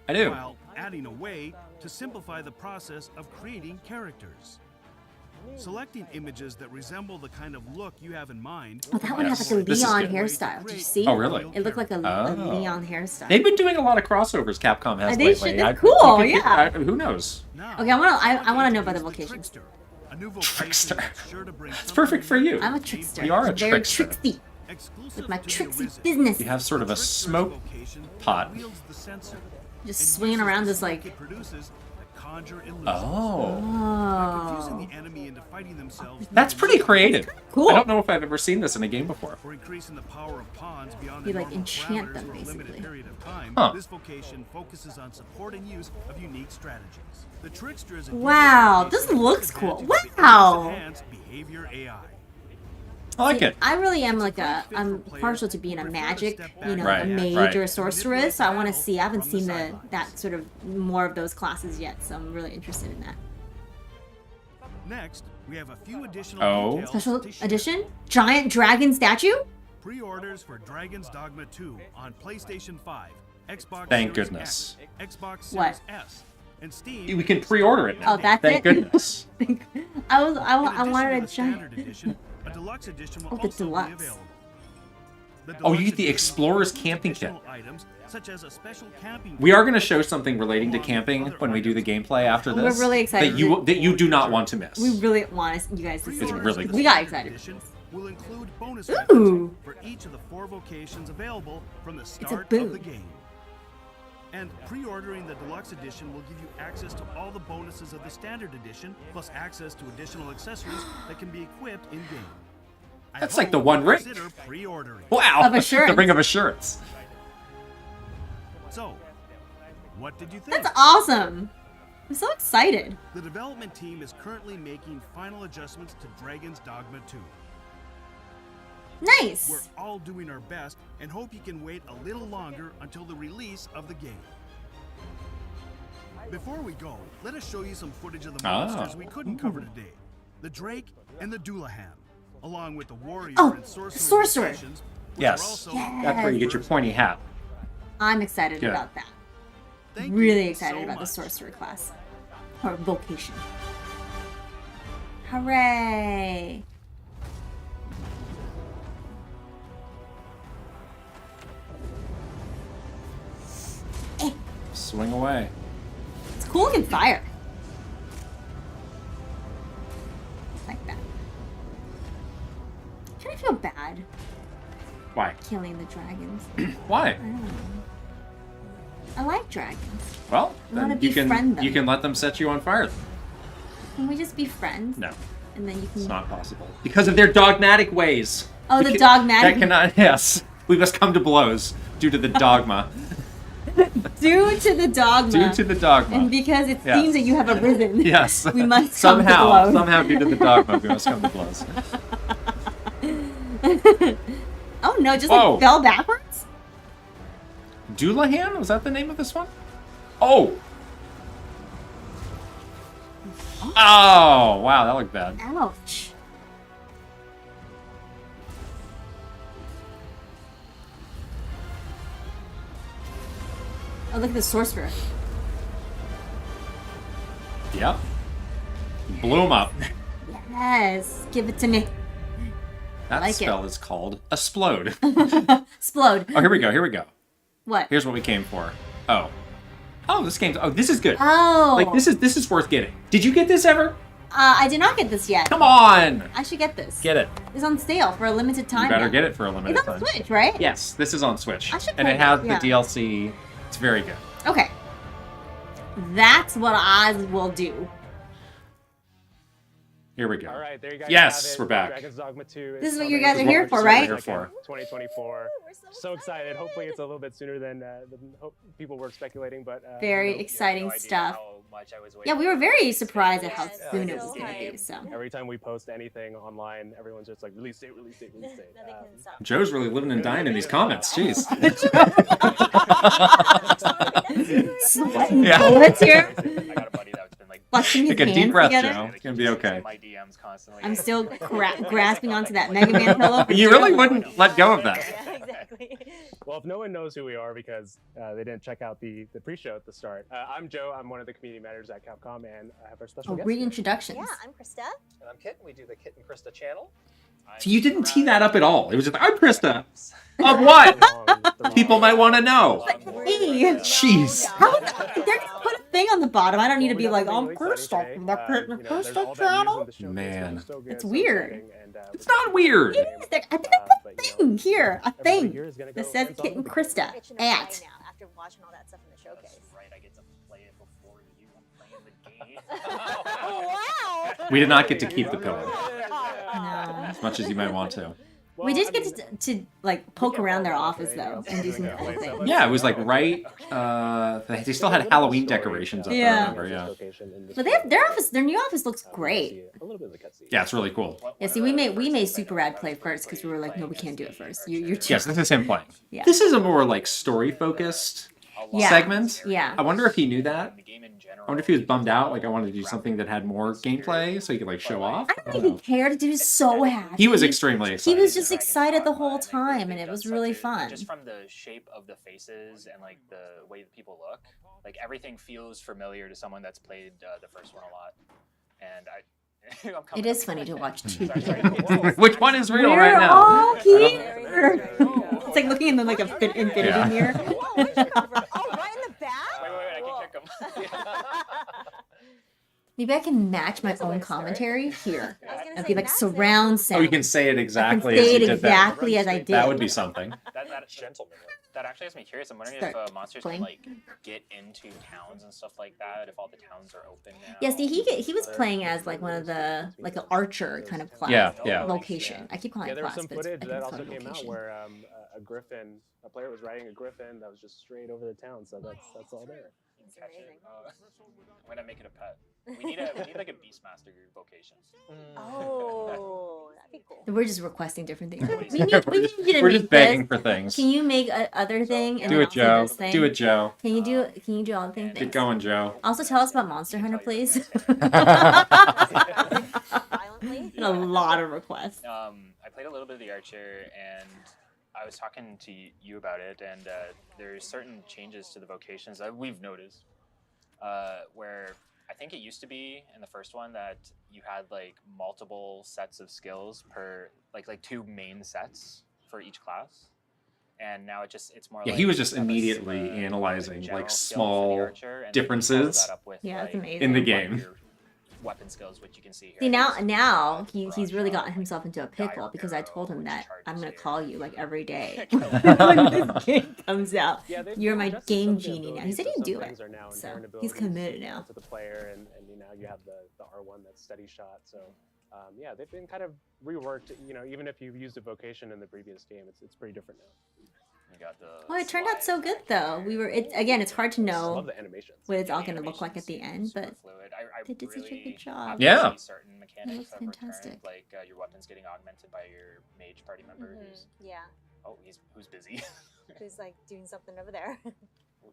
I do. while adding a way to simplify the process of creating characters. Selecting images that resemble the kind of look you have in mind. Oh, that one has Yes. like a This is Leon good. hairstyle. Did you see? Oh, really? It looked like a Oh. Leon hairstyle. They've been doing a lot of crossovers. Capcom has They lately. should- that's cool, yeah. Who knows? Now, Okay, I wanna know introduce about the the vocations. Trickster, a new vocation Trickster. that's sure to bring It's something perfect for new you. I'm a trickster. You are a Very trickster. tricksy. exclusive With my to the tricksy Arisen. business. You have sort of a Trickster's smoke vocation pot. wields the sensor Just and swinging uses around the this smoke like. it produces to conjure illusions. Oh, By confusing Oh. the enemy into fighting themselves that's pretty creative. Cool. I don't know if I've ever seen this in a game before. for increasing the power of pawns beyond You, the like, normal enchant parameters them, for a limited basically. period of time. Huh. This vocation focuses on support and use of unique strategies. The Trickster is a Wow, unique this vocation looks that cool. takes advantage of Wow. enhanced behavior AI. I like it. I really am like I'm partial to being a magic, you know, Right, a mage right. or a sorceress. So I want to see. I haven't seen that sort of more of those classes yet. So I'm really interested in that. Next, we have a few additional Oh. details Special to share. edition, giant dragon statue. Pre-orders for Dragon's Dogma 2 on PlayStation 5, Xbox Thank Series goodness. X, Xbox What? Series S, and Steam. We can pre-order it now. Oh, that's Thank it. goodness. I In wanted addition a to the giant. standard edition, a deluxe edition will Oh, the also deluxe. be available. The Oh, you deluxe get the edition Explorer's includes camping kit. additional items, such as a special camping We kit. are going to show something relating to camping when we do the gameplay after We're this. really excited. That you do not want to miss. We really want you guys to see. It's this. really cool. We got excited. Edition will include bonus Ooh. weapons for each of the 4 vocations available from the a start boon. of the game. And pre-ordering the deluxe edition will give you access to all the bonuses of the standard edition, plus access to additional accessories that can be equipped in-game. I That's like hope the One you'll Ring. Consider pre-ordering. Wow. Of assurance. The Ring of Assurance. So, what did you think? That's awesome. I'm so excited. The development team is currently making final adjustments to Dragon's Dogma 2. Nice. We're all doing our best and hope you can wait a little longer until the release of the game. Before we go, let us show you some footage of the monsters we couldn't cover today. The Drake and the Doulahan, along with the Warrior Oh, and Sorcerer Sorcerer. vocations, which Yes. are also That's where you get your pointy hat. I'm excited Good. about that. Thank Really you excited so about the much. sorcerer class or vocation. Hooray! Swing away. It's cool looking fire. Like that. I kind of feel bad Why? killing the dragons. Why? I don't know. I like dragons. Well, I wanna then you befriend can them. you can let them set you on fire. Can we just be friends? No, And then you can. it's not possible because of their dogmatic ways. Oh, We the can- dogmatic. That cannot. Yes, we must come to blows due to the dogma. Due to the dogma. Due to the dogma. And because it Yes. seems that you have arisen. Yes. We must come to somehow, blows. somehow due to the dogma, we must come to blows. Oh no! Just Whoa. like fell backwards. Doulahan? Was that the name of this one? Oh! Oh, wow, that looked bad. Ouch. Oh, look at the sorcerer. Yep. Blew him up. Yes, give it to me. That like spell is called Explode. Explode. Oh, here we go, here we go. What? Here's what we came for. Oh. Oh, this game's... Oh, this is good. Oh. Like, this is worth getting. Did you get this ever? I did not get this yet. Come on! I should get this. Get it. It's on sale for a limited time. You better now. get it for a limited It's on time. Switch, right? Yes, this is on Switch. I should And play it has this, the yeah. DLC. It's very good. Okay. That's what I will do. Here we go. All right, there you guys Yes, have it. we're back. Dragon's Dogma 2. This is what coming you guys are to here for, Switch right? Here for. 2024. So excited. Hopefully, it's a little bit sooner than people were speculating, but Very you know, exciting stuff. How much I was waiting Yeah, we were for very this surprised at game. how soon it was going to be. So every time we post anything online, everyone's just like, release date, release date, release date. Joe's really living and dying in these comments. Jeez. sweating Yeah. bullets here. I got a buddy that's been like Clutching his Take a deep hands breath, together. Joe. It's gonna be okay. in my DMs constantly. I'm still grasping onto that Mega Man pillow. for You dear really life. wouldn't let go of that. Exactly. Well, if no one knows who we are because they didn't check out the pre-show at the start, I'm Joe. I'm one of the community managers at Capcom, and I have our special Oh, guest. here. reintroductions. Yeah, I'm Krysta. And I'm Kit, and we do the Kit and Krysta channel. So you didn't tee that up at all. It was just, I'm Krysta. Of what? People might want to know. Hey, Jeez. how they're gonna put a thing on the bottom. I don't need to be like, I'm Krysta from the Kit and Krysta channel. Man. It's weird. It's not weird. I think I put a thing here, a thing that says Kit and Krysta Itching to play at. now after watching all that stuff in the showcase. Right, I get to play it before you. I'm playing the game. Oh, wow! We did not get to keep the pillow No. as much as you might want to. We did get to like poke around their office though and do some cool things. Yeah, it was like right. They still had Halloween decorations up there. Yeah. I remember, yeah. But they have their new office looks great. Yeah, it's really cool. Yeah, see, we made Super Rad play first because we were like, no, we can't do it first. You're too. Yes, this is him playing. Yeah. This is a more like story focused Yeah. segment. Yeah. I wonder if he knew that. The game in general. I wonder if he was bummed out. Like I wanted to do something that had more gameplay so he could like show off. I don't think he cared. He was so happy. He was extremely He excited. was just excited the whole time, and it was really fun. Just from the shape of the faces and like the way that people look, like everything feels familiar to someone that's played the first one a lot. And I'm It is funny to watch two Sorry, people. sorry. Which one is real We're right now? all here. It's like looking in the like a infinity Yeah. mirror. Oh, right in the back? Wait, I can kick him. Maybe I can match my own commentary here. I was gonna It'd say be like that's surround Oh, sound. you can say it exactly say as you it did exactly as I that. did. That would be something. That Gentleman. That actually has me curious. I'm wondering Start if monsters playing. can like get into towns and stuff like that. If all the towns are open now. Yeah, see, he was playing as like one of the like an archer kind of class. Yeah. Location. I keep calling Yeah, it there was class, some but it's, I footage think that it's also called came out location. where a player was riding a griffin that was just straight over the town. So that's all there. Catch it. I'm gonna make it a pet. We need like a Beastmaster vocation. Oh, that'd be cool. We're just requesting different things. Nobody's- We need you to We're make just begging this. for things. Can you make a other thing? And Do then it, also Joe. this thing? Do it, Joe. Can you do all the things? Get going, Joe. Also, tell us about Monster Hunter, please. Violently? A lot of requests. I played a little bit of the Archer, and I was talking to you about it, and there's certain changes to the vocations that we've noticed, where I think it used to be in the first one that you had like multiple sets of skills per like two main sets for each class, and now it's more. Yeah, like he was just you have immediately a analyzing general like skill for the small archer, and then you follow differences that up with, Yeah, that's like, amazing. in the what game. your weapon skills, which you can see here. See, now There's, he's really broad gotten shot, himself into a dire pickle because I told him which that charges I'm gonna here. call you like every day Kill when this game comes out. Yeah, they've You're my adjusted game some of the genie now. He abilities, said so he didn't some do things it, are now so inherent he's abilities committed now. to the player, and now you have the R1 that's steady shot. So yeah, they've been kind of reworked. You know, even if you've used a vocation in the previous game, it's pretty different now. You got the Well, it turned out so good though. It's hard to I know love the animations. what it's Yeah, all the gonna look like at the animations end, seem but super fluid. I they did such a really good job. happy Yeah. to see certain mechanics looks have returned, fantastic. like your weapons getting augmented by your mage party member. Who's Yeah, who's busy. who's like doing something over there.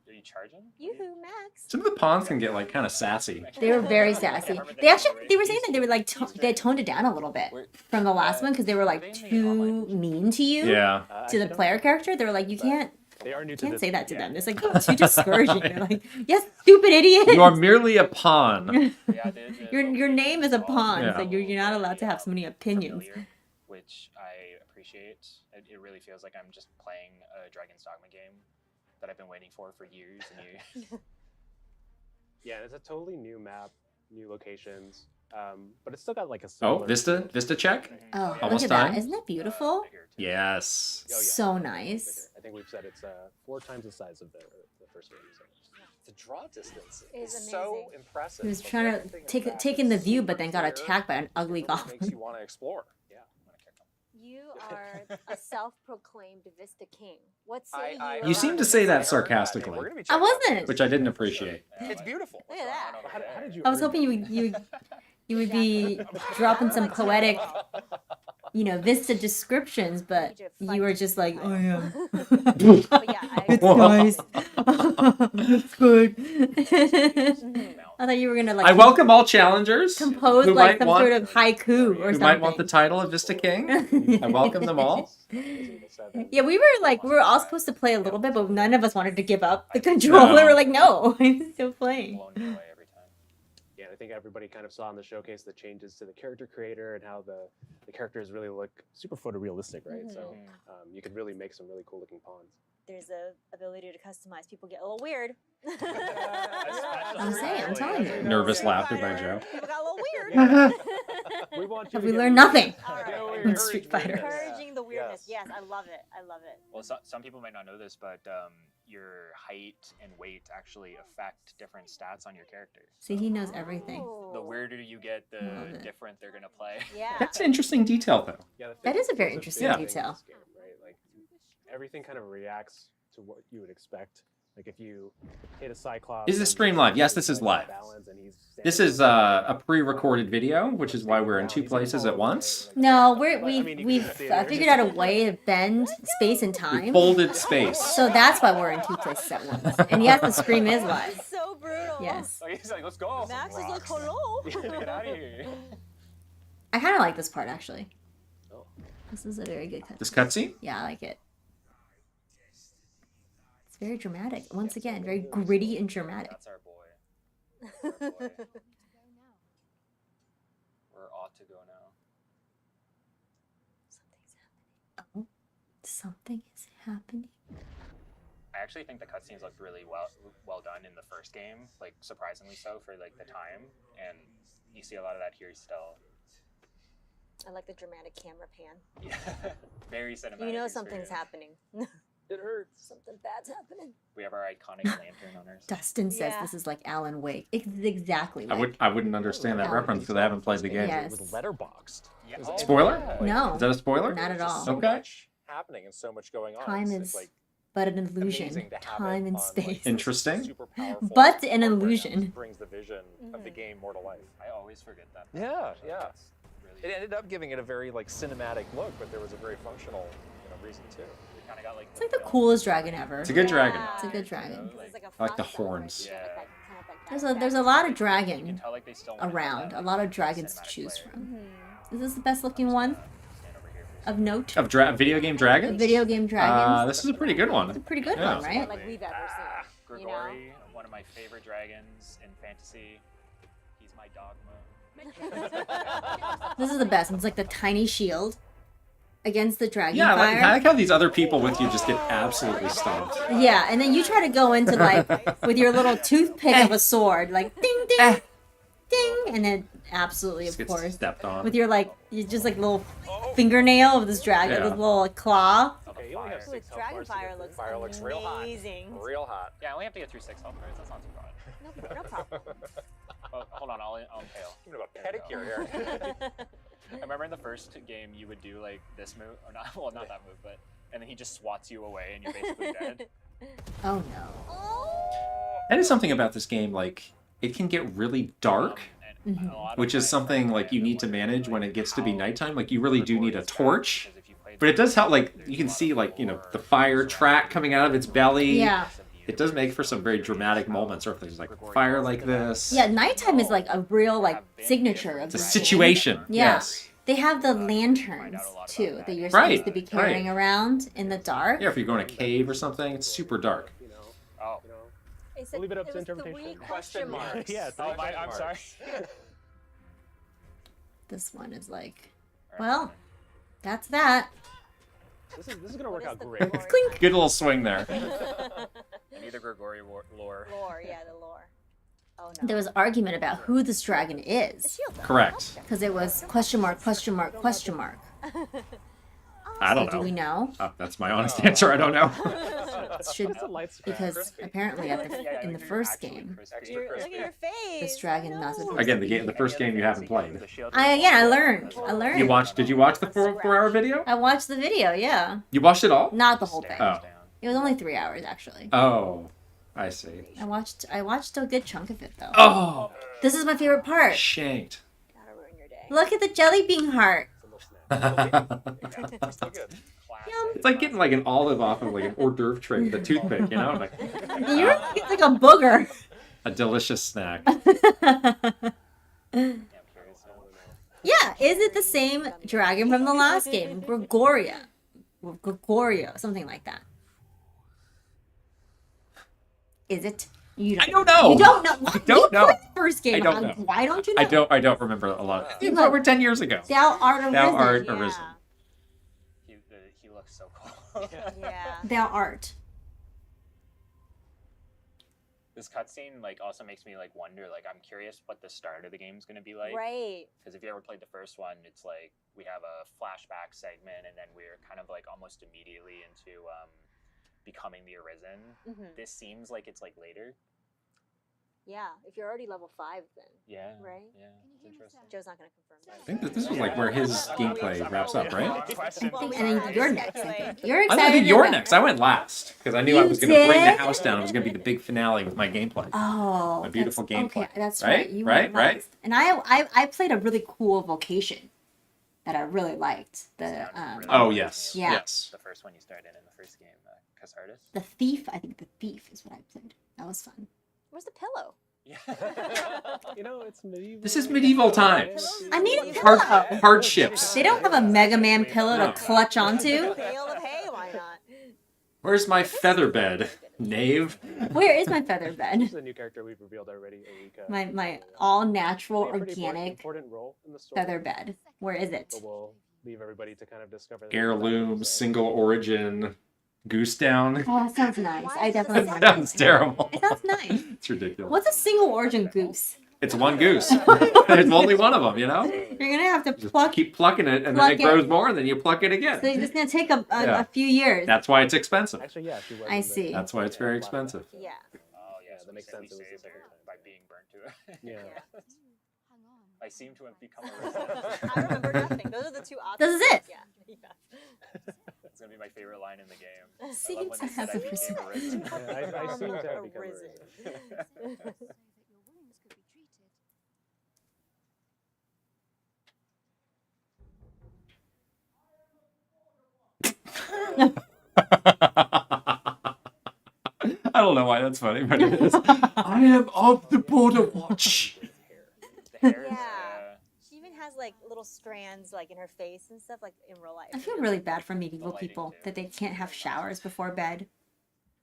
Are you charging? Yoo-hoo, Max. Some of the pawns can get like kind of sassy. They were very sassy. They were saying that they were like they toned it down a little bit from the last one because they were like too mean to you, Yeah. to the player character. They were like, you can't to say that to them. It's like too discouraging. They're like, yes, stupid idiot. You are merely a pawn. Your name is a pawn, Yeah. so you're not allowed to have so many opinions. Familiar, which I appreciate. It really feels like I'm just playing a Dragon's Dogma game that I've been waiting for years and years. Yeah, it's a totally new map, new locations, but it's still got like a Oh, similar Vista check? Oh, Almost look at time? that! Isn't that beautiful? Yes. So nice. I think we've said it's 4 times the size of the first game. So. The draw distance Is is so amazing. impressive. He was Like, trying everything to is take in the view, super but then got clear. attacked by an ugly It really goblin. makes you want to explore. Yeah. You are a self-proclaimed Vista King. What I- city I- you You seem to say that sarcastically, We're gonna be I checking out wasn't. which I didn't appreciate. It's beautiful. Look at that. How did you? I was earn hoping you would be dropping some poetic, Vista descriptions, but you were just like, oh yeah, But yeah, it's nice, it's good. I thought you were gonna like I welcome all challengers compose who like might some want, sort of haiku or who something. might want the title of Vista King. I welcome them all. Yeah, we were all supposed to play a little bit, but none of us wanted to give up the controller. No. We're like, no, I'm still playing. Blown me away every time. Yeah, I think everybody kind of saw in the showcase the changes to the character creator and how the characters really look super photorealistic, right? So you could really make some really cool looking pawns. There's a ability to customize. People get a little weird. I'm telling you. Nervous laughter by Joe. People got a little weird. We want you Have to we get learned weird. nothing All right. Joey, in encourage Street Fighter? weirdness. Encouraging the weirdness. Yes, I love it. I love it. Well, some people might not know this, but your height and weight actually affect different stats on your character. See, he knows everything. The weirder you get, Love the it. different they're gonna play. Yeah. That's an interesting detail, though. Yeah, the That is a very physics interesting big thing in detail. this game, right? Like everything kind of reacts to what you would expect. Like if you hit a Cyclops. Is this and stream he's live? Yes, like this is off live. balance and he's This standing is up. a pre-recorded video, which is why we're in two places at once. No, But, I mean, you we've can see it. figured out a way to bend space and We time. folded space. So that's why we're in two places at once. And yes, the stream is live. So brutal. Yes. So he's like, let's go. Max is like, Rocks. hello. Get out of here. I kind of like this part actually. Oh. This is a very good cut. This cutscene? Yeah, I like it. It's very dramatic. Once again, very gritty and dramatic. That's our boy. That's our boy. We're ought to go now. Oh, something is happening. I actually think the cutscenes looked really well done in the first game, like surprisingly so for like the time, and you see a lot of that here still. I like the dramatic camera pan. Yeah, very cinematic. You know something's experience. happening. It hurts. Something bad's happening. We have our iconic lantern on our side. Dustin says Yeah. this is like Alan Wake. It's exactly I like. wouldn't understand that reference because I haven't played the game. Yes. It was letterboxed. Yeah. It was Spoiler? No. Is that a spoiler? Not at There's all. So Okay. much happening and so much going on. Time It's is like but an illusion. amazing to have Time it and on, space. like, Interesting. super powerful But an hardware now. illusion. Just brings the vision of the game more to life. I always forget that. Yeah, yeah. That's really It ended up giving it a very like cinematic look, but there was a very functional reason too. we kind of got like. It's like the coolest dragon ever. It's a good dragon. It's a good dragon. I like the horns. There's a lot of You can dragon tell like they still wanna have around. that, A lot of like, dragons to cinematic choose layer. from. Is this the best looking one Stand over here for a of note? Of video game dragons? Video game dragons. This is a pretty good It's a one. pretty good Yeah. one, right? Like we've ever seen. You know? Grigori, one of my favorite dragons in fantasy. He's my dogma. This is the best. It's like the tiny shield. against the dragon Yeah, fire. I like how these other people with you just get absolutely stomped. Yeah, and then you try to go into like with your little toothpick of a sword, like ding ding ding, and then absolutely, Just of gets course, stepped on. with your like you just like little fingernail of this dragon, Yeah. this little like, claw. Okay, you only have Ooh, 6 health dragon bars to fire get looks through. Fire looks real hot. amazing. Real hot. Yeah, I only have to get through 6 health bars. That's not too bad. No problem. Oh, hold on, I'll impale. Give him a pedicure here. I remember in the first game you would do like this move, or not, well, not that move, but and then he just swats you away and you're basically dead. Oh no. That is something about this game, like, it can get really dark, And a lot of which is my something, like, you need to manage when it gets to be nighttime. Like, you really do need a torch. because if you played But it does help, like, you can see, like, you know, the fire track coming out of its belly. Yeah. It does make for some very dramatic moments, or if there's, like, fire like this. Yeah, nighttime is like a real like signature of It's a this game. situation. Yeah. Yes. They have the lanterns too that you're Right, supposed to be carrying around in the dark. Yeah, if you go in a cave or something, it's super dark. Oh. It We'll leave it up to was interpretation. 3 question marks. Yeah, Oh, I'm sorry. This one is like, well, that's that. This is gonna work out the great. Grigori Clink. Good little swing there. I need the Grigori lore. lore? Yeah, the lore. Oh no. There was argument about who this dragon The is shield. Though. Correct. because it was question mark, question mark, question mark. I don't Do we know. know? That's my honest answer. I don't know. Should That's a light scrap. because apparently in the first game, Extra Look crispy. at your face. this dragon not supposed Again, the first game you haven't played. I learned. You watched? Did you watch the 4-hour video? I watched the video. Yeah, You watched it all? not the whole thing. Oh. It was only 3 hours actually. Oh, I see. I watched a good chunk of it though. Oh, This is my favorite part. shanked. Gotta ruin your day. Look at the jelly bean heart. Still good. It's like getting like an olive off of like an hors d'oeuvre tray with a toothpick, you know? Like It's like a booger. a delicious snack. Yeah, is it the same dragon from the last game? Gregorio, something like that. Is it? You I don't know. You don't know. I don't know. played the first game. I don't know. Why don't you know? I don't remember a lot. It was Look. over 10 years ago. Thou art arisen. Thou art Yeah. arisen. He looks so cool. Yeah. Thou art. This cutscene like also makes me like wonder. Like I'm curious what the start of the game is gonna be like. Right. Because if you ever played the first one, it's like we have a flashback segment, and then we're kind of like almost immediately into becoming the Arisen. Mhm. This seems like it's like later. Yeah. If you're already level 5, then. Yeah. Right? Yeah. It's interesting. Joe's not gonna confirm that. I think that this was like where his gameplay wraps up, right? Well, we And then are you're next. I think. You're I excited. think you're about- next. I went last because I knew I You was going to bring the did? house down. It was going to be the big finale with my gameplay. Oh, My beautiful that's- gameplay. Okay, that's Right? right. You Right? went Right? last. And I played a really cool vocation that I really liked. The Oh, yes. Yeah. Yes. The first one you started in the first game, Catharsis. the thief. I think the thief is what I played. That was fun. Where's the pillow? Yeah. You know, it's medieval. This is medieval times. I need a pillow. Hardships. They don't have a Mega Man pillow to clutch onto. Bale of hay, why not? Where's my feather bed, knave? Where is my feather This bed? is a new character we've revealed already, Eureka. My all natural, Play a pretty organic important role in the story, feather bed. Where is it? but we'll leave everybody to kind of discover that. Heirloom, single origin, goose down. Oh, that sounds nice. I definitely want Sounds that. terrible. It sounds nice. It's ridiculous. What's a single origin goose? It's one goose. There's only one of them, you know? You're gonna have to Just pluck. keep plucking it, and pluck then it it. grows more, and then you pluck it again. So it's gonna take a Yeah. few years. That's why it's expensive. Actually, yeah, she was. I in the- see. That's why it's very expensive. Yeah. Oh yeah, that makes sense. It was the Saved second her time. by being burnt to it. Yeah. I seem to have become a resident. I remember nothing. Those are the two options. This is it. Yeah. It's gonna be my favorite line in the game. Seems I love when to they said have I a became a risen. Yeah, I seem to have become a Arisen. risen. I don't know why that's funny, but it is. I am of the Border Watch. The hair is, Yeah. She even has like little strands like in her face and stuff like in real life. I feel really bad for medieval lighting, people too. that they can't have showers before bed.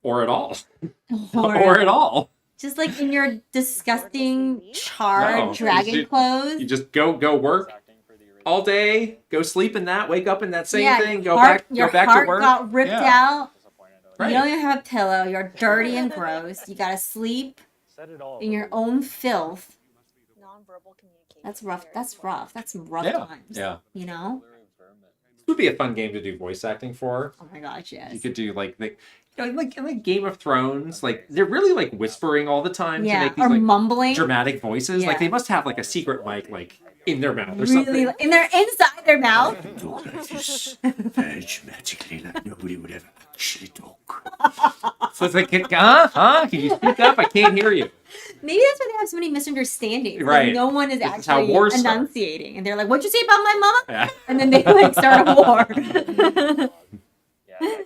Or at all. Or, Or at all. just like in your disgusting charred No, dragon you- clothes. You just go work, all day, go sleep in that, wake up in that same Yeah, thing, your go heart, back your to heart work. got ripped Yeah. out. Right. You don't even have a pillow. You're dirty and gross. You gotta sleep Said it all. in your own filth. Nonverbal communication. That's rough. That's rough. That's some rough Yeah. times. Yeah. You know? This would be a fun game to do voice acting for. Oh my gosh, yes. You could do like the, like Game of Thrones, like they're really like whispering all the time Yeah, to make these or like mumbling. dramatic voices. Like Yeah. they must have like a secret mic like in their mouth or Really, something. in their inside their mouth. Talk like this very dramatically, like nobody would ever actually talk. So it's like, can you speak up? I can't hear you. Maybe that's why they have so many misunderstandings. Right. Like, no one is This is how actually wars start. enunciating, and they're like, "What'd you say about my mama?" Yeah. And then they like start a war. Yeah,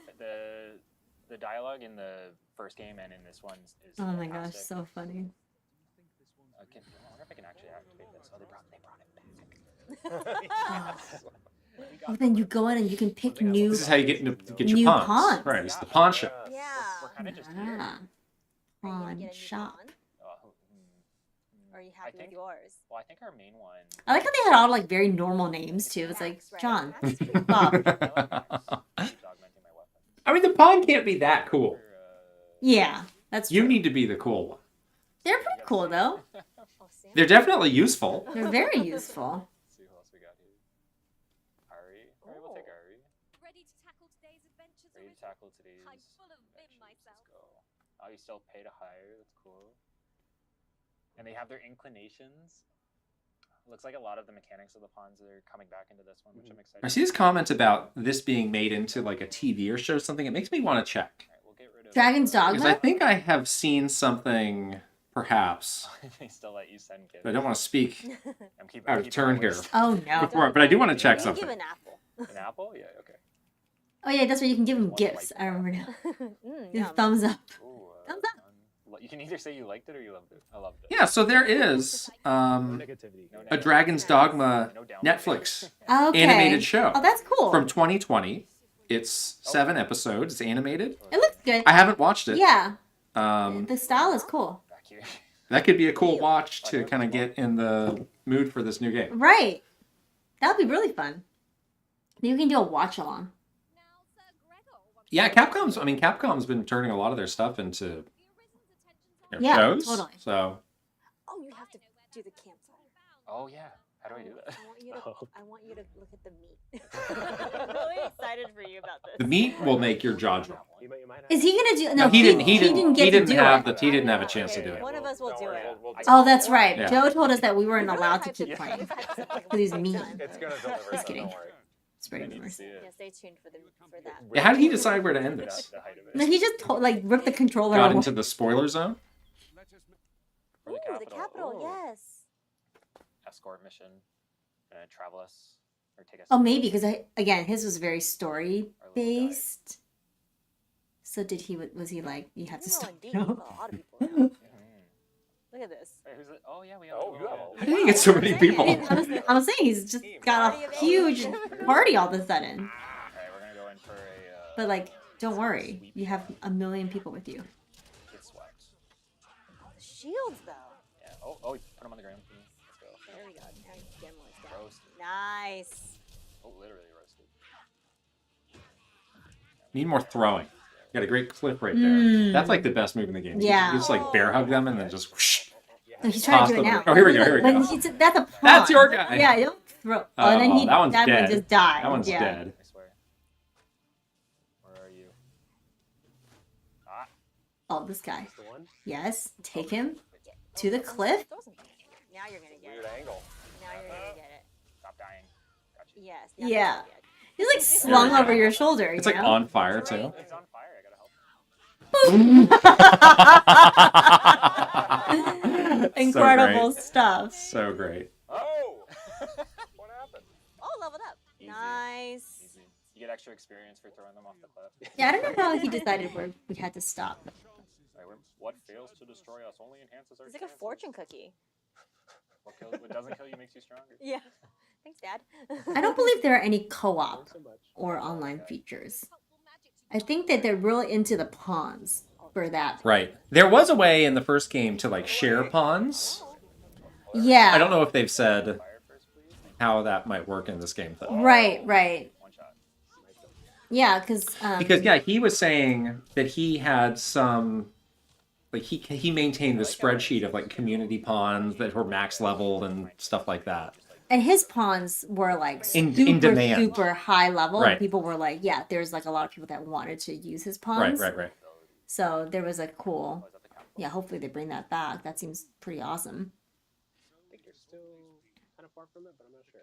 the dialogue in the first game and in this one is Oh my gosh, fantastic. so funny. I wonder if I can actually activate this. Oh, they brought it back. Oh, then you go in and you can pick new. This is how you get your New pawns. pawns. Right, it's the pawn shop. Yeah. We're kind of just Ah, pawn Get a new shop. pawn? Oh, Or are you I happy think- with yours? well, I think our main one. I like how they had all like very normal names too. It's like John, Bob. Augmenting my weapon. I mean, the pawn can't be that cool. Yeah, that's You true. need to be the cool one. They're pretty cool though. Oh, Sam. They're definitely useful. They're very useful. Let's see who else we got here. Ari. Ari, we'll take Ari. Ready to tackle today's adventures? Ready to tackle today's. I'm full of vim adventures. myself. Let's go. Oh, you still pay to hire. That's cool. And they have their inclinations. Looks like a lot of the mechanics of the pawns are coming back into this one, which I'm excited. I see this comment about this being made into like a TV or show or something. It makes me want to check. Alright, we'll get rid of Dragon's Because I Dogma. think I have seen something, perhaps. they still let you send gifts. But I don't want to speak I'm keeping out of turn here. Oh no. Before, but I do want to check You can something. give an apple. An apple? Yeah, okay. Oh yeah, that's why you can give them gifts. I remember now. Yum. Thumbs up. Ooh, Thumbs up. you can either say you liked it or you loved it. I loved it. Yeah, so there is Negativity. No a negativity. Dragon's Dogma No downvote. Netflix Okay. animated show Oh, that's cool. from 2020. It's 7 episodes. It's animated. It looks good. I haven't watched it. Yeah, Um, the style is cool. Back here. that could be a cool watch to kind of get in the mood for this new game. Right. That would be really fun. Maybe we can do a watch along. Yeah, Capcom's been turning a lot of their stuff into their Yeah, shows. totally. So Oh, you have to do the campfire. Oh yeah. How do I do that? I want you to look at the meat. I'm really excited for you about this. the meat will make your jaw drop. You might have Is he gonna do? No, he didn't. He get didn't to do have it. He didn't have a chance to do it. One of us will do it. Oh, that's right. Yeah. Joe told us that we weren't allowed to keep Yeah. playing because he's mean. It's gonna deliver. Just so kidding. Don't worry. Spreading rumors. Yeah, stay tuned for that. Yeah, how did he decide where to end this? The height of it. No, he just like ripped the controller Got away. into the spoiler zone. For the Ooh, the capital, Ooh. yes. Escort mission. Travel us or take us. Oh, maybe because again his was very story based. So did he? Was he like you have to You know, stop? indeed, No. a lot of people. Now. Look at this. Wait, who's it? Oh yeah, we have. Oh, you have How did he get so many people? I'm saying he's just got a huge party all of a sudden. Alright, we're gonna go in for a. But like, don't worry, you have a million people with you. Get swept. The shields, though. Yeah. Oh, put them on the ground. Let's go. There we go. Now you can get them like that. Roasted. Nice. Oh, literally roasted. Need more throwing. Got a great clip right there. That's like the best move in the game. Yeah. You just like bear hug them and then just whoosh. No, he's trying Toss to do it them. now. Oh, here we go, here we When go. That's a pawn. That's your guy. Yeah, don't throw. Oh, and then Oh, that one's one dead. just died. That one's yeah. dead. I swear. Where are you? Ah. Oh, this guy. the one. Yes, take him to the cliff. Throw some- Now you're gonna get Weird it. angle. Now you're gonna get it. Stop dying. Gotcha. Yes. Yeah. Good. He's like slung over your shoulder. It's you like know? on fire too. It's on fire. I gotta help. Incredible great. stuff. So great. Oh! What happened? Oh, leveled up. Easy. Nice. Easy. You get extra experience for throwing them off the cliff. Yeah, I don't know how he decided where we had to stop. Alright, what fails to destroy us only enhances our It's like a chances. fortune cookie. What doesn't kill you makes you stronger. Yeah. Thanks, Dad. I don't believe there are any co-op or online features. I think that they're really into the pawns for that. Right. There was a way in the first game to like share pawns. Yeah. I don't know if they've said Fire first, please. Thank how that might work in this game, though. Right, right. Yeah, because Because yeah, he was saying that he had some, like he maintained the spreadsheet of like community pawns that were max leveled and stuff like that. and his pawns were like In super demand. super high level. Right. And people were like, yeah, there's like a lot of people that wanted to use his pawns. Right. So there was a cool, yeah. Hopefully they bring that back. That seems pretty awesome. I think you're still kind of far from it, but I'm not sure.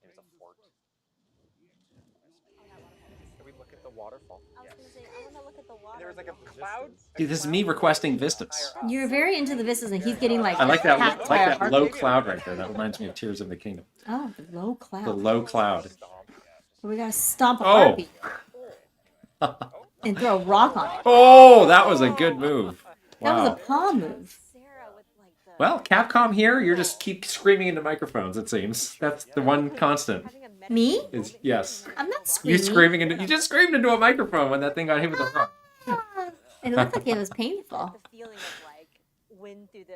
There's a fort. Can we look at the waterfall? I was gonna say, I want to look at the water. There was like a cloud. Dude, this is me requesting vistas. You're very into the vistas, and he's getting like I like that cat low cloud right there. That reminds me of Tears of the Kingdom. Oh, the low cloud. The low cloud. We gotta stomp a Oh. heartbeat and throw a rock on it. Oh, that was a good move. That was a Wow. paw move. Well, Capcom here, you're just keep screaming into microphones, it seems. That's the one constant. Me? Is yes. I'm not You screaming. you just screamed into a microphone when that thing got hit with a rock. It looked like it was painful. The feeling of like wind through the,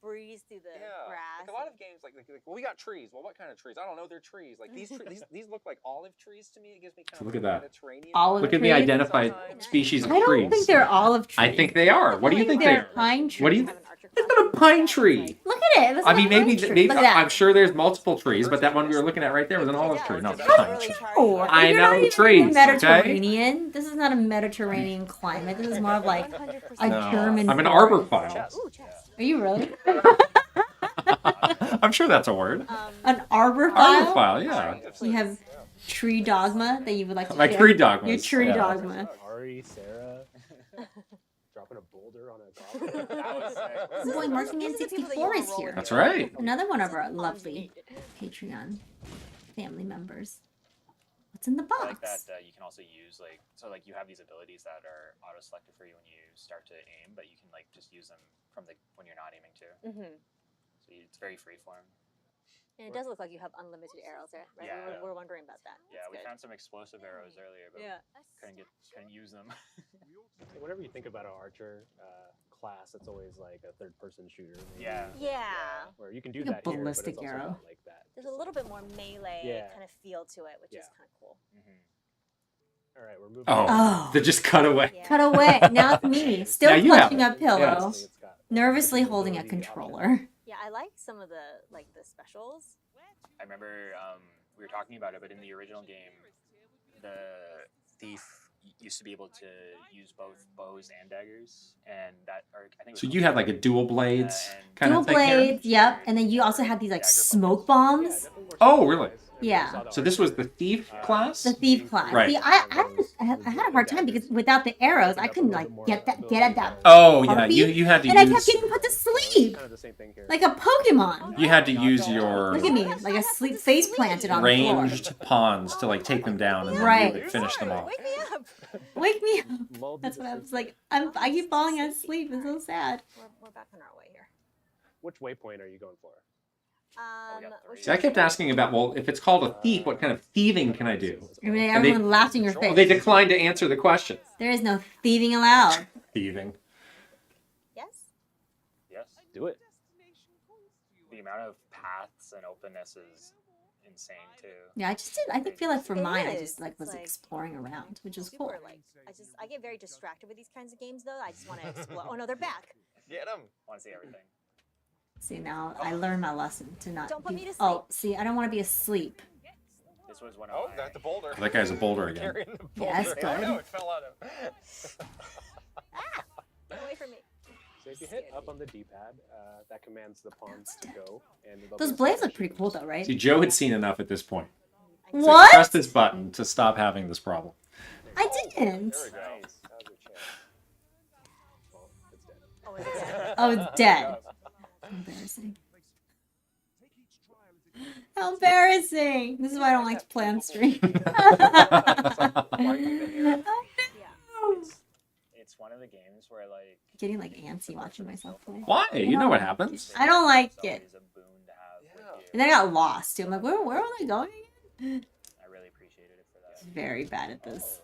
breeze through the grass. Like a lot of games, like well, we got trees. Well, what kind of trees? I don't know. They're trees. Like these look like olive trees to me. It gives me kind of Look like at that. Mediterranean. Olive Look at me trees? identify species of I don't trees. think they're olive trees. I think they are. What do you think they They're are? pine trees. What do you? It's not a pine tree. Look at it. It was I a mean, pine maybe, tree. maybe Look at that. I'm sure there's multiple trees, but that one we were looking at right there was an olive tree, not a pine tree. No, I you're know not even trees, in okay? Mediterranean. This is not a Mediterranean climate. This is more of like a No, German. I'm an forest. arborphile. Are you really? I'm sure that's a word. An arborphile? Arborphile, yeah. You have tree dogma that you would like to My share? tree dogmas, Your tree yeah. dogma. Ari, Sarah, dropping a boulder on a goblin. Boy, Marking N64 is here. That's right. Another one of our lovely Patreon family members. What's in the I like box? that you can also use you have these abilities that are auto selected for you when you start to aim, but you can just use them from when you're not aiming too. Mm-hmm. So it's very freeform. And it does look like you have unlimited arrows, right? Yeah. We're wondering about that. Yeah, That's we good. found some explosive arrows earlier, but Yeah. couldn't use them. Whenever you think about an archer class, it's always like a third-person shooter. Maybe. Yeah. Where you can do Like a that here, but it's ballistic also arrow. not like that. There's a little bit more melee Yeah. kind of feel to it, which is kind of cool. All right, we're moving. Oh, they just cut away. Cut away. Now it's me, still Yeah, you have clutching it. a pillow, Yes. nervously holding a controller. Yeah, I like some of the specials. I remember we were talking about it, but in the original game, the thief used to be able to use both bows and daggers, and I think. So you had like a dual blades kind Dual of thing here? blades, yep. And then you also had these like smoke bombs. Oh, really? Yeah. So this was the thief class? The thief class. Right. See, I had a hard time because without the arrows, I couldn't get at that. Oh, yeah. heartbeat, You had to and I use. kept getting put to sleep, like a Pokemon. You had to use your Look at me, like a sleep face planted on the ranged pawns to take them down, and then Right. you would finish them off. floor. Wake me up. That's what I was like. I keep falling asleep. It's so sad. We're back on our way here. Which waypoint are you going for? See, I kept asking about, well, if it's called a thief, what kind of thieving can I do? I mean, And they- everyone laughed in your face. They declined to answer the question. There is no thieving allowed. Thieving. Yes. Yes. Do it. The amount of paths and openness is insane too. Yeah, I feel like for It mine, I is. just was It's like exploring around, which is cool. Super, I get very distracted with these kinds of games though. I just want to explore. Oh no, they're back. Get them. Want to see everything. See, now I learned my lesson to not Don't put be. me to sleep. Oh, see, I don't want to be asleep. This was one Oh, got the boulder. That guy's a boulder again. Carrying the Yes, boulder. good. I know, it fell out of. Get away from me. So if you hit up on the D-pad, that commands the pawns to go. And Those blades look pretty cool, though, right? See, Joe had seen enough at this point. So he What? pressed this button to stop having this problem. I didn't. There we go. That was your chance. Well, it's dead. Oh, it's dead. Embarrassing. How embarrassing! This is why I don't like to play on stream. It's one of the games where Getting like antsy watching myself play. Why? You know what happens. I don't like it. And then I got lost too. I'm like, where are they going? I really appreciated it for that. Very bad at this.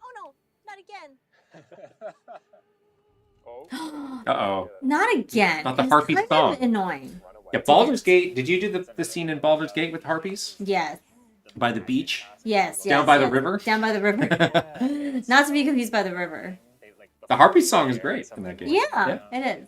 Oh no, not again. Uh-oh. Not again. Not the It's heartbeat kind song. of annoying. Yeah, Baldur's Gate. Did you do the scene in Baldur's Gate with harpies Yes. by the beach? Yes. Down by the river? Down by the river. Not to be confused by the river. The harpy song is great in that game. Yeah, it is.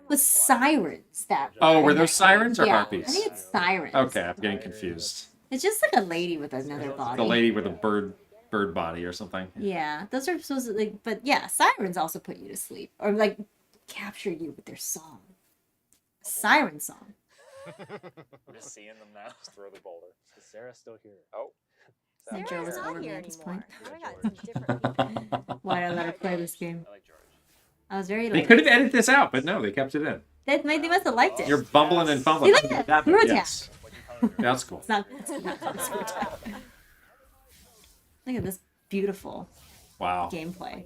With sirens that. Oh, were those sirens or yeah, harpies? I think it's sirens. Okay, I'm getting confused. It's just like a lady with another body. The lady with a bird body or something. Yeah, those are supposed to like, but yeah, sirens also put you to sleep or like capture you with their song. Siren song. I'm just seeing them now. Just throw the boulder. Is Sarah still here? Oh. Sarah Sarah's was not over me here at this anymore. point. Now we got some different people. Why did I let her play this game? I like George. I was very. They Like, could have edited this out, but no, they kept it in. they must have liked it. You're bumbling and fumbling. See, look at that. That- Through yes. That's cool. It's not. Look at this beautiful Wow. gameplay.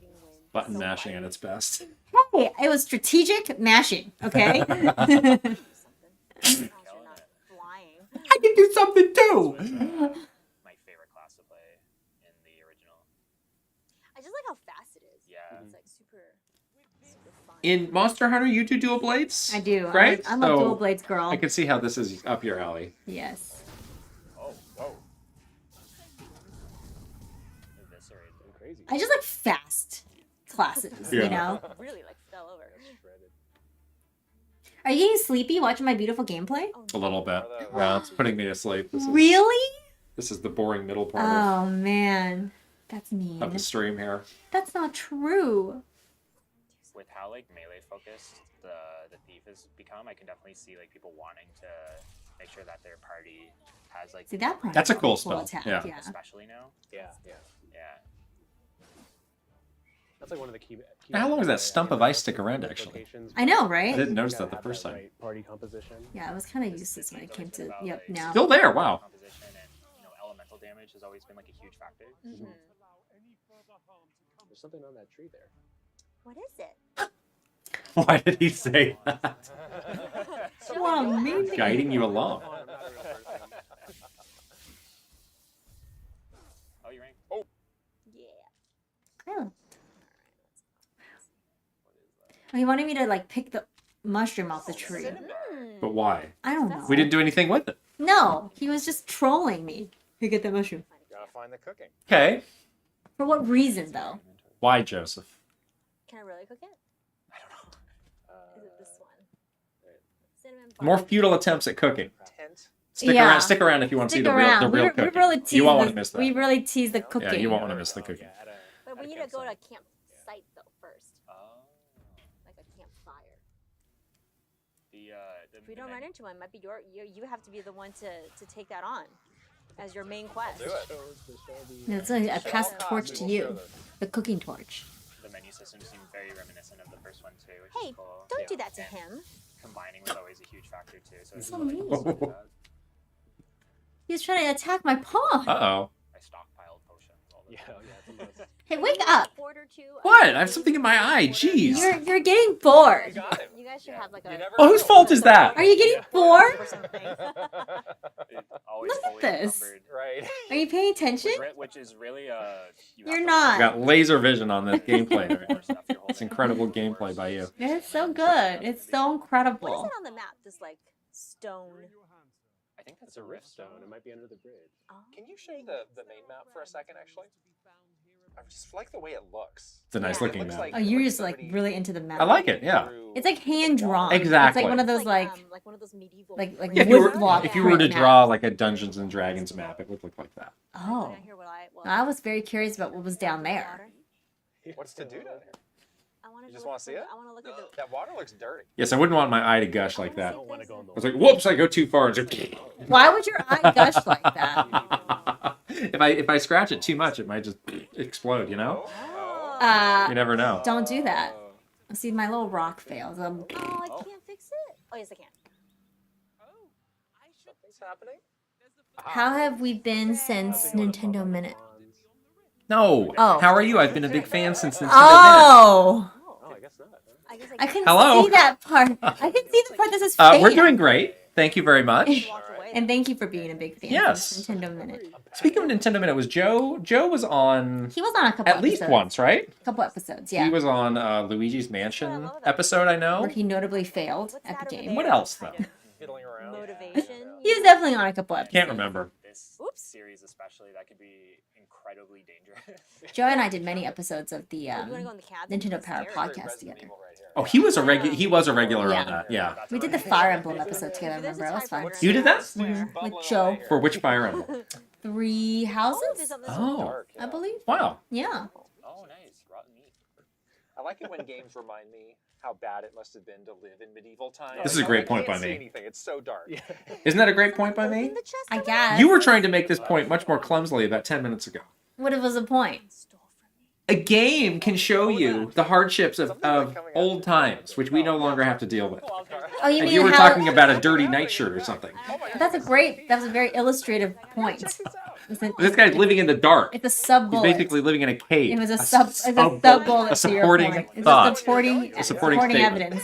Button mashing at its best. Hey, it was strategic mashing. Okay. I can do something too. My favorite class to play in the original. I just like how fast it is. Yeah. It's like super fun. In Monster Hunter, you do dual blades? I do. Right? I'm a dual blades girl. I can see how this is up your alley. Yes. Oh, whoa. Crazy. I just like fast classes. Yeah. You know. Really like fell over. Are you getting sleepy watching my beautiful gameplay? A little bit. Well, it's putting me to sleep. Really? This is the boring middle part Oh man, that's mean. of the stream here. That's not true. With how like melee focused the thief has become, I can definitely see like people wanting to make sure that their party has like. See that part? That's a cool Full spell. attack, Yeah. Especially now. Yeah. That's like one of the key. How long does that stump of ice stick around, actually? I know, right? I didn't notice that the first time. Right party composition. Yeah, I was kind of useless when it came to. Yep. Now. Still there. Wow. Composition and elemental damage has always been like a huge factor. Mm-hmm. There's something on that tree there. What is it? Why did he say that? Wow, amazing. Guiding you along. Oh, you rang. Oh. Yeah. Oh. Oh, he wanted me to like pick the mushroom off the tree. But why? I don't know. We didn't do anything with it. No, he was just trolling me to get the mushroom. Gotta find the cooking. Okay. For what reason, though? Why, Joseph? Can I really cook it? I don't know. Is it this one? Cinnamon More butter. futile attempts at cooking. Tent. Stick around if you want to see Stick the real around. cooking. We really tease You won't want the- to miss that. We really tease the cooking. Yeah, you won't want to miss the cooking. But we need to go to a campsite though first. Like a campfire. If we don't run into one, it might be you have to be the one to take that on as your main quest. Do it. No, it's like I pass the torch to you, the cooking torch. The menu system seemed very reminiscent of the first one too, which Hey, is cool. don't do that to him. Combining was always a huge factor too. So it's So really mean. cool to do that. He was trying to attack my paw. Uh-oh. I stockpiled potions all the Yeah, it's a must. Hey, wake up! What? I have something in my eye. Jeez. You're getting bored. You guys should have like a. Oh, whose fault is that? Are you getting bored? Always Look at fully this. encumbered. Right. Are you paying attention? Which is really You're I not. got laser vision on this gameplay. It's incredible gameplay by you. It's so good. It's so What is incredible. it on the map? This like stone. I think that's It's a rift stone. It might be under the bridge. Can you show the main map for a second, actually? I just like the way it looks. It's a nice It looking looks map. like- Oh, you're just like really into the map. I like it, yeah. It's like hand drawn. Exactly. It's like one of those like one of those medieval. like Yeah, if you were, woodblock if you were to print draw maps. like a Dungeons and Dragons map, it would look like that. Oh. I was very curious about what was down there. What's to do down there? I want You just want to see it? I want to look at the. That water looks dirty. Yes, I wouldn't want my eye to gush like that. I don't want to go in the I was like, whoops, I go too far. It's like, Why would your eye gush like that? if I scratch it too much, it might just explode, you know? You never know. Don't do that. See, my little rock fails. Oh, I can't fix it. Oh yes, I can. Something's happening. How have we been since Nintendo Minute? No. Oh. How are you? I've been a big fan since Nintendo Minute. Oh. Oh, I guess not. I can Hello. see that part. I can see the part that says We're fan. doing great. Thank you very much. And thank you for being a big fan. Yes. Of Nintendo Minute. Speaking of Nintendo Minute, was Joe was on He was on a couple at least episodes. once, right? A couple episodes, yeah. He was on Luigi's Mansion episode, I know. Where he notably failed at the game. What else, though? Motivation. He was definitely on a couple episodes. Can't remember. This series especially, that could be incredibly dangerous. Joe and I did many episodes of the wanna go in the cabin? Nintendo Power podcast together. Oh, he was a regular Yeah. on that. Yeah. We did the Fire Emblem episode together, remember? That was fun. You did that? Mhm. With Joe. For which Fire Emblem? 3 houses? Oh. I believe. Wow. Yeah. Oh, nice. Rotten meat. I like it when games remind me how bad it must have been to live in medieval times. This is a great point by can't see me. anything. It's so dark. Isn't that a great point by me? I guess. You were trying to make this point much more clumsily about 10 minutes ago. What was the point? A game can show you the hardships of old times, which we no longer have to deal with. Oh, you And mean you were how... talking about a dirty nightshirt or something. That was a very illustrative point. This guy's living in the dark. It's a sub He's bullet. basically living in a cave. It was a sub bullet. A supporting It's thought. a supporting statement. evidence.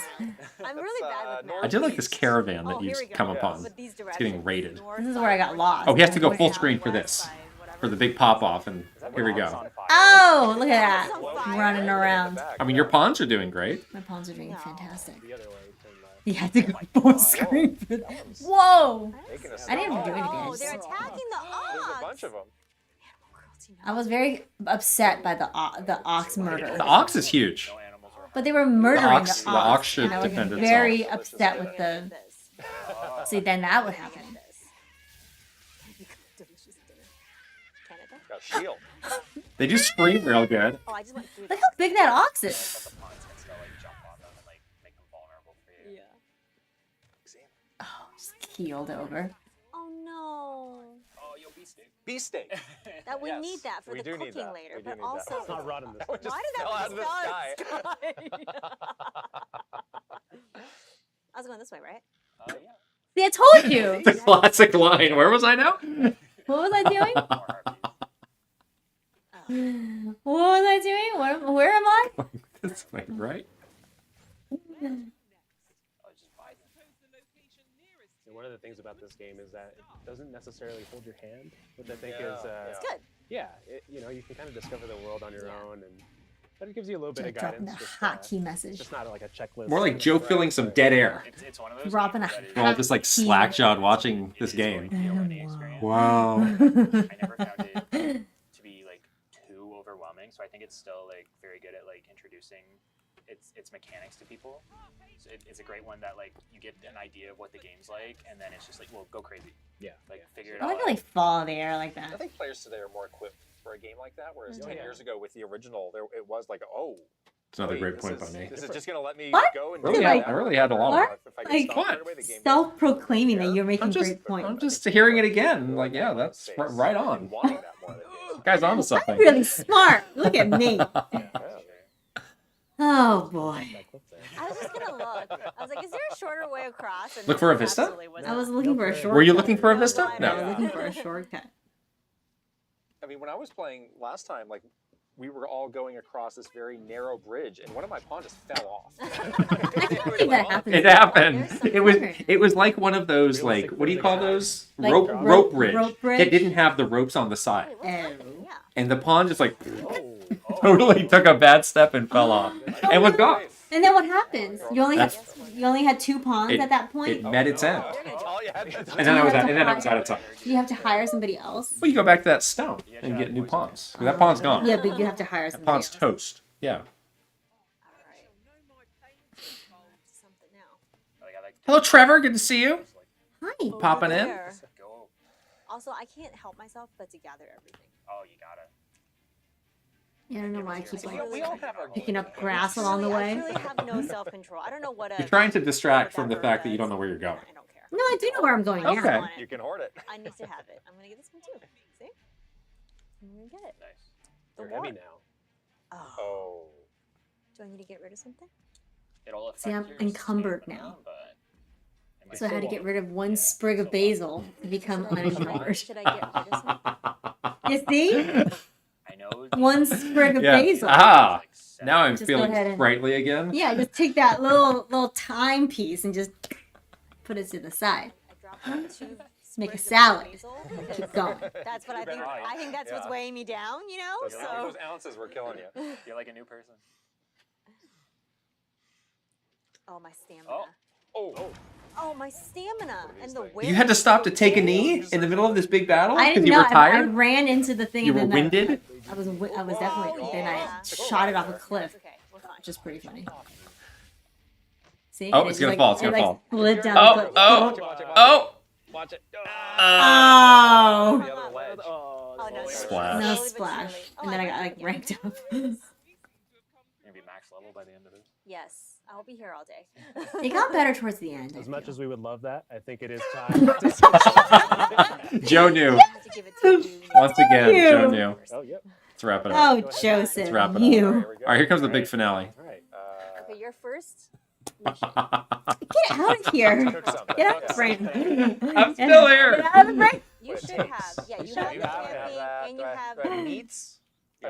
I'm really bad with I did like this caravan that Oh, you've here we go. come upon. With these It's getting raided. This is where I got lost. Oh, he has to go full screen for this. For the big pop off, and here we go. Oh, look at that. Running around. I mean, your pawns are doing great. My pawns are doing fantastic. You had to go full screen for that. Whoa! I didn't even do anything. Oh, they're attacking the ox. There's a bunch of them. I was very upset by the ox murder. The ox is huge. But they were murdering The ox should and I was defend itself. very upset with the... See, then that would happen. Got a shield. They do scream real good. Oh, I just went through Look how big that ox is. Oh, just keeled over. Oh no. Oh, yo, beefsteak. Beefsteak. That we need that for We the do need cooking that. later, We do but need that. also It's not rotten this why time. did that Fell out just of the fall out sky. of the sky? I was going this way, right? Yeah. See, I told you. The classic line. Where was I now? What was I doing? What was I doing? Where am I? This way, right? And one of the things about this game is that it doesn't necessarily hold your hand, which I think is It's good. Yeah, you can kind of discover the world on your own, but it gives you a little bit of Dropping guidance. the hotkey message. Just not like a checklist. More like Joe filling some dead air. It's one of those Dropping a games that is- While just like slack-jawed watching this game. Wow. I never found it to be like too overwhelming, so I think it's still like very good at like introducing its mechanics to people. So it's a great one that like you get an idea of what the game's like, and then it's just like, well, go crazy. Yeah. Like figure it I out. like to like fall in the air like I that. think players today are more equipped for a game like that, whereas Mm-hmm. 10 years ago with the original, it was like, oh. It's another wait, great this point by is- me. This is just going to let me What? go and Really do had- that. I really had a lot. What? If I get Like, stopped right away, the game self-proclaiming that you're making great points. I'm just hearing it again. Like, yeah, that's right on. wanting that more than it is. Guy's onto something. Really smart. Look at me. Oh boy. I was just gonna look. I was like, is there a shorter way across? And Look there for a absolutely vista? wasn't. I was looking for a shortcut. Were you looking for a vista? I was No. looking for a shortcut. I mean, when I was playing last time, like, we were all going across this very narrow bridge, and one of my pawns just fell off. I can't believe that happened. It happened. It was like one of those, like, what do you call those? Like rope bridge. rope bridge? That didn't have the ropes on the side. Oh. And the pawn just like totally took a bad step and fell off. And was gone. And then what happens? You only had 2 pawns at that point. It met its end. All you had to do- And then I was out of time. You have to hire somebody else. Well, you go back to that stone and get new pawns. That pawn's gone. Yeah, but you have to hire That somebody pawn's else. toast. Yeah. Hello, Trevor. Good to see you. Hi. Popping in. There. Also, I can't help myself but to gather everything. Oh, you gotta. Yeah, I don't know why I keep like We all have our picking up grass along the way. I really have no self-control. I don't know what You're trying to distract from the fact that you don't know where you're going. No, I do know where I'm going now. Okay. You can hoard it. I need to have it. I'm gonna get this one too. See? I'm gonna get it. Nice. The You're heavy warp. now. Oh. Oh. Do I need to get rid of something? It'll affect See, I'm your encumbered stamina, now. but it might So I had to still get rid of 1 sprig of basil to become unencumbered. Should I get rid of something? You see? I know. 1 sprig of Yeah. basil. Ah. Now I'm Just go feeling ahead and- sprightly again. Yeah, just take that little timepiece and just put it to the side. I dropped off 2 Let's make a sprigs of salad. basil, Keep because going. That's what I think. I think that's what's Yeah. weighing me down. You know. Those ounces were killing you. You're like a new person. Oh, my stamina. Oh. Oh, my stamina and the weight. You had to stop to take a knee in the middle of this big battle I because didn't you know. were I tired. ran into the thing You and were then winded. I was definitely. Then I shot it off a cliff, which is pretty funny. See? Oh, It it's just, gonna like, fall. It's it, gonna like, fall. slid down the cliff. Oh! Watch it. Oh! The other ledge. Oh, no, Splash. No slowly but splash. surely. And then I got like ranked up. You're gonna be max level by the end of it. Yes, I'll be here all day. It got better towards the end. As much as we would love that, I think it is time to Joe knew. I have to give it to you. Once again, You. Joe knew. Oh, yep. Let's wrap it up. Oh, Let's Joseph, wrap it up. you. All right, here comes the big finale. All right. Okay, you're first. Get out of here. Get out of the frame. I'm still here. Get out of the frame. You should have. Yeah, you have the camping and you have meats.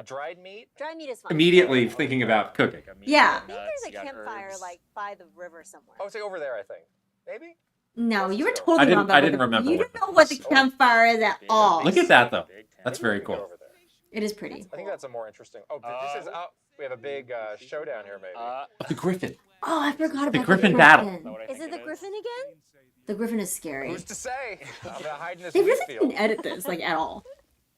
Dried meat. dried meat is fine. Immediately thinking about cooking. Yeah. I think there's a campfire like by the river somewhere. Oh, it's like over there, I think. Maybe. No, you were I totally didn't- wrong about I didn't what the- remember You what don't know what the campfire is at all. Look at that, though. That's very Go cool. over there. It is pretty. I think that's a more interesting. Oh, this is out. We have a big showdown here, maybe. The griffin. Oh, I forgot about The griffin battle. Is it the griffin again? The griffin is scary. Who's to say? I'm gonna hide in this They wheat really field. didn't edit this like at all.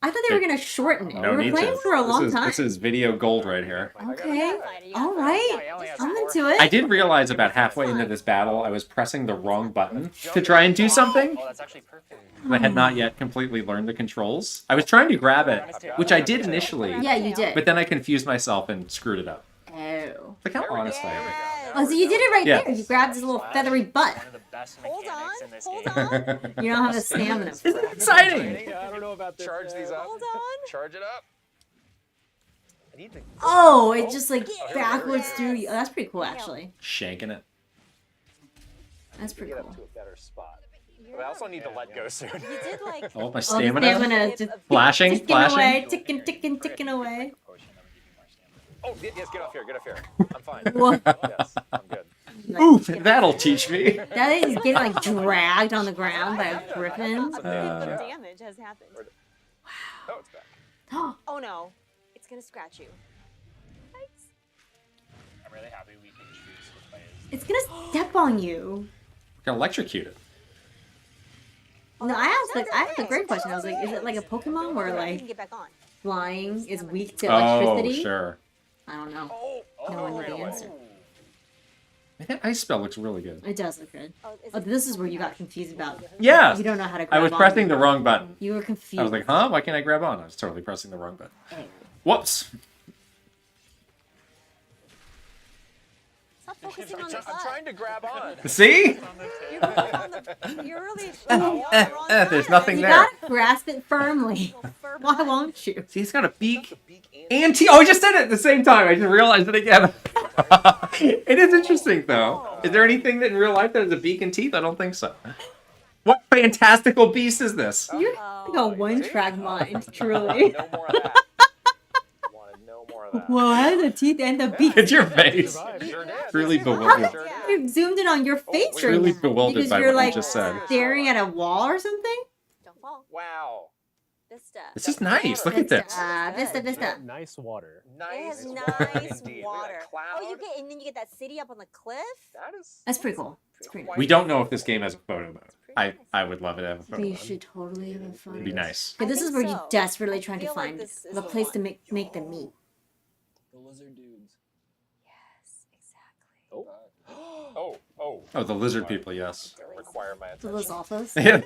I thought they were gonna shorten it. No we were need playing to. for a long time. This is video gold right here. Okay. All right. I'm into it. I did realize about halfway into this battle, I was pressing the wrong button to try and do something. Oh, that's actually perfect. I had not yet completely learned the controls. I was trying to grab it, which I did initially. Yeah, you did. But then I confused myself and screwed it up. Oh. Look how honest I am. Oh, so you did it right Yeah. there. You grabbed his little feathery butt. One of the best Hold mechanics on, in this hold game. on. You don't have the stamina. Isn't it exciting? I don't know about this. Charge these up. Hold on. Charge it up. I need to. Oh, it just like backwards through you. Oh, that's pretty cool, actually. Shanking it. That's pretty Get cool. up to a better spot. But I also need to let go soon. You did like. Oh, my Oh, the stamina. stamina just Flashing, ticking away, flashing. ticking away. Oh, yes, get off here. Get off here. I'm fine. What? Yes, I'm good. Oof, that'll teach me. That is getting like dragged on the ground by a griffin. The damage has happened. Oh, it's back. Oh no, it's gonna scratch you. I'm really happy we can choose to play as. It's gonna step on you. Got electrocuted. No, I asked a great question. I was like, is it like a Pokemon where You can like get back on. flying is weak to Oh, electricity? sure. I don't know. Oh, No one knew the answer. Man, that ice spell looks really good. It does look good. Oh, Oh, this is where you got confused about. Yeah. You don't know how to grab I was on. pressing the wrong button. You were confused. I was like, huh? Why can't I grab on? I was totally pressing the wrong button. Whoops. Stop focusing on the I'm butt. trying to grab on. See? You're really. There's nothing You there. gotta grasp it firmly. Why won't you? See, it's got a beak and teeth. Oh, I just did it at the same time. I just realized it again. It is interesting, though. Is there anything that in real life that has a beak and teeth? I don't think so. What fantastical beast is this? You're like a one-track mind, truly. No more of that. Wanted no more of that. Well, I have the teeth and the beak. It's your face. Sure did. Really bewildered. You zoomed in on your face right Really now bewildered because by you're what you like just said. staring at a wall or something. Don't fall. Wow. Vista. This is nice. Look at this. Vista. Nice water. It Nice. has water nice indeed. Look at water. that cloud. Oh, you get and then you get that city up on the cliff. That is. That's pretty cool. It's pretty nice. We don't know if this game has a photo mode. I would love it to have a photo You mode. should totally have a fun. It'd be nice. But this I is think where you so. desperately I trying to feel like find this is the the place to one. make the meat. The lizard dudes. Yes, exactly. Oh, the lizard people, yes. Require my The attention. Lizalfos. Yeah,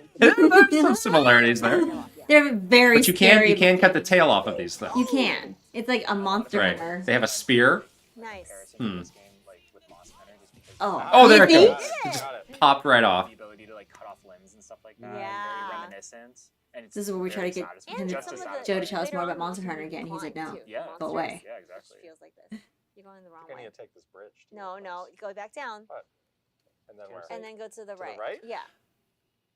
there's some similarities there. They're very But you scary. can cut the tail off of these, though. You can. It's like a monster hunter. Right. They have a spear. Nice. Hmm. Oh. Oh, there it You goes. think? It just popped right off. The ability to like cut off limbs and stuff like that. Yeah. Very reminiscent. And it's This is where we try to very get satisfying. him to, Just as some of the- Joe to tell us later more about on, Monster you Hunter can again. He's like, climb, no. too. Yeah. Monsters. Go away. Yeah, exactly. Feels like this. You're going the wrong I way. need to take this bridge. to No, the no. Go back down. And then where? And then go to the right. right? Yeah.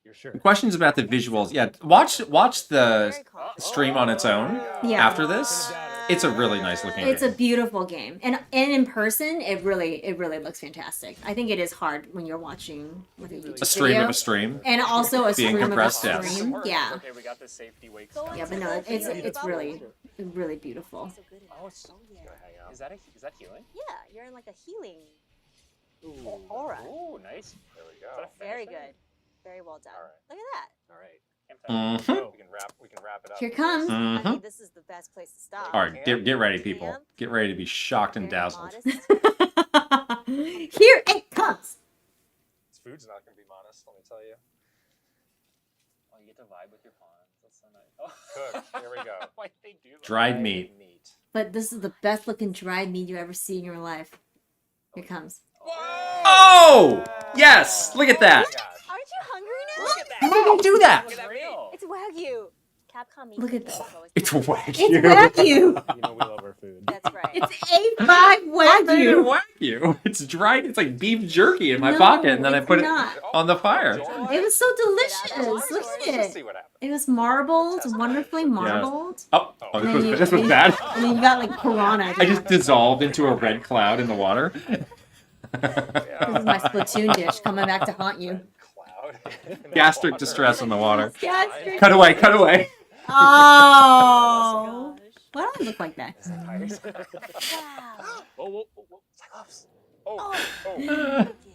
You're sure? Questions about the visuals? Yeah, watch the Very calm. stream on its own Yeah. after this. It's a really nice looking It's a game. beautiful game, and in person, it really looks fantastic. I think it is hard when you're watching like a YouTube A stream video, of a stream. and also a Being stream compressed, of a yes. stream. Yeah, Okay, we got the safety wakes. yeah, but no, it's really beautiful. Oh, it's Is that healing? Yeah, you're in like a healing Ooh. aura. Ooh, nice. There we go. Very good. Very well done. Look at that. All right. Mhm. We can wrap it up. Here comes. I Mhm. mean, this is the best place to stop. All right, get ready, people. Get ready to be shocked and dazzled. Here it comes. This food's not going to be modest, let me tell you. Oh, you get to vibe with your pawns. That's so nice. Oh. Cook. Here we go. Why'd they do that? Dried meat. But this is the best looking dried meat you ever see in your life. Here it comes. Oh! Yes! Look at that! Aren't you hungry now? How did they do that? It's Wagyu. Capcom meat. Look at that. It's Wagyu. It's Wagyu. You know we love our food. That's right. It's A5 Wagyu. Wagyu. It's dried. It's like beef jerky in my No, pocket, and then I it's put it not. on the fire. It was so delicious. Look at it. It was marbled, wonderfully marbled. Oh, And then this was bad. And then you got like piranha. I just dissolved into a red cloud in the water. This is my Splatoon dish coming back to haunt you. Gastric distress in the water. Gastric Cut away, cut away. Oh. Why don't I look like that?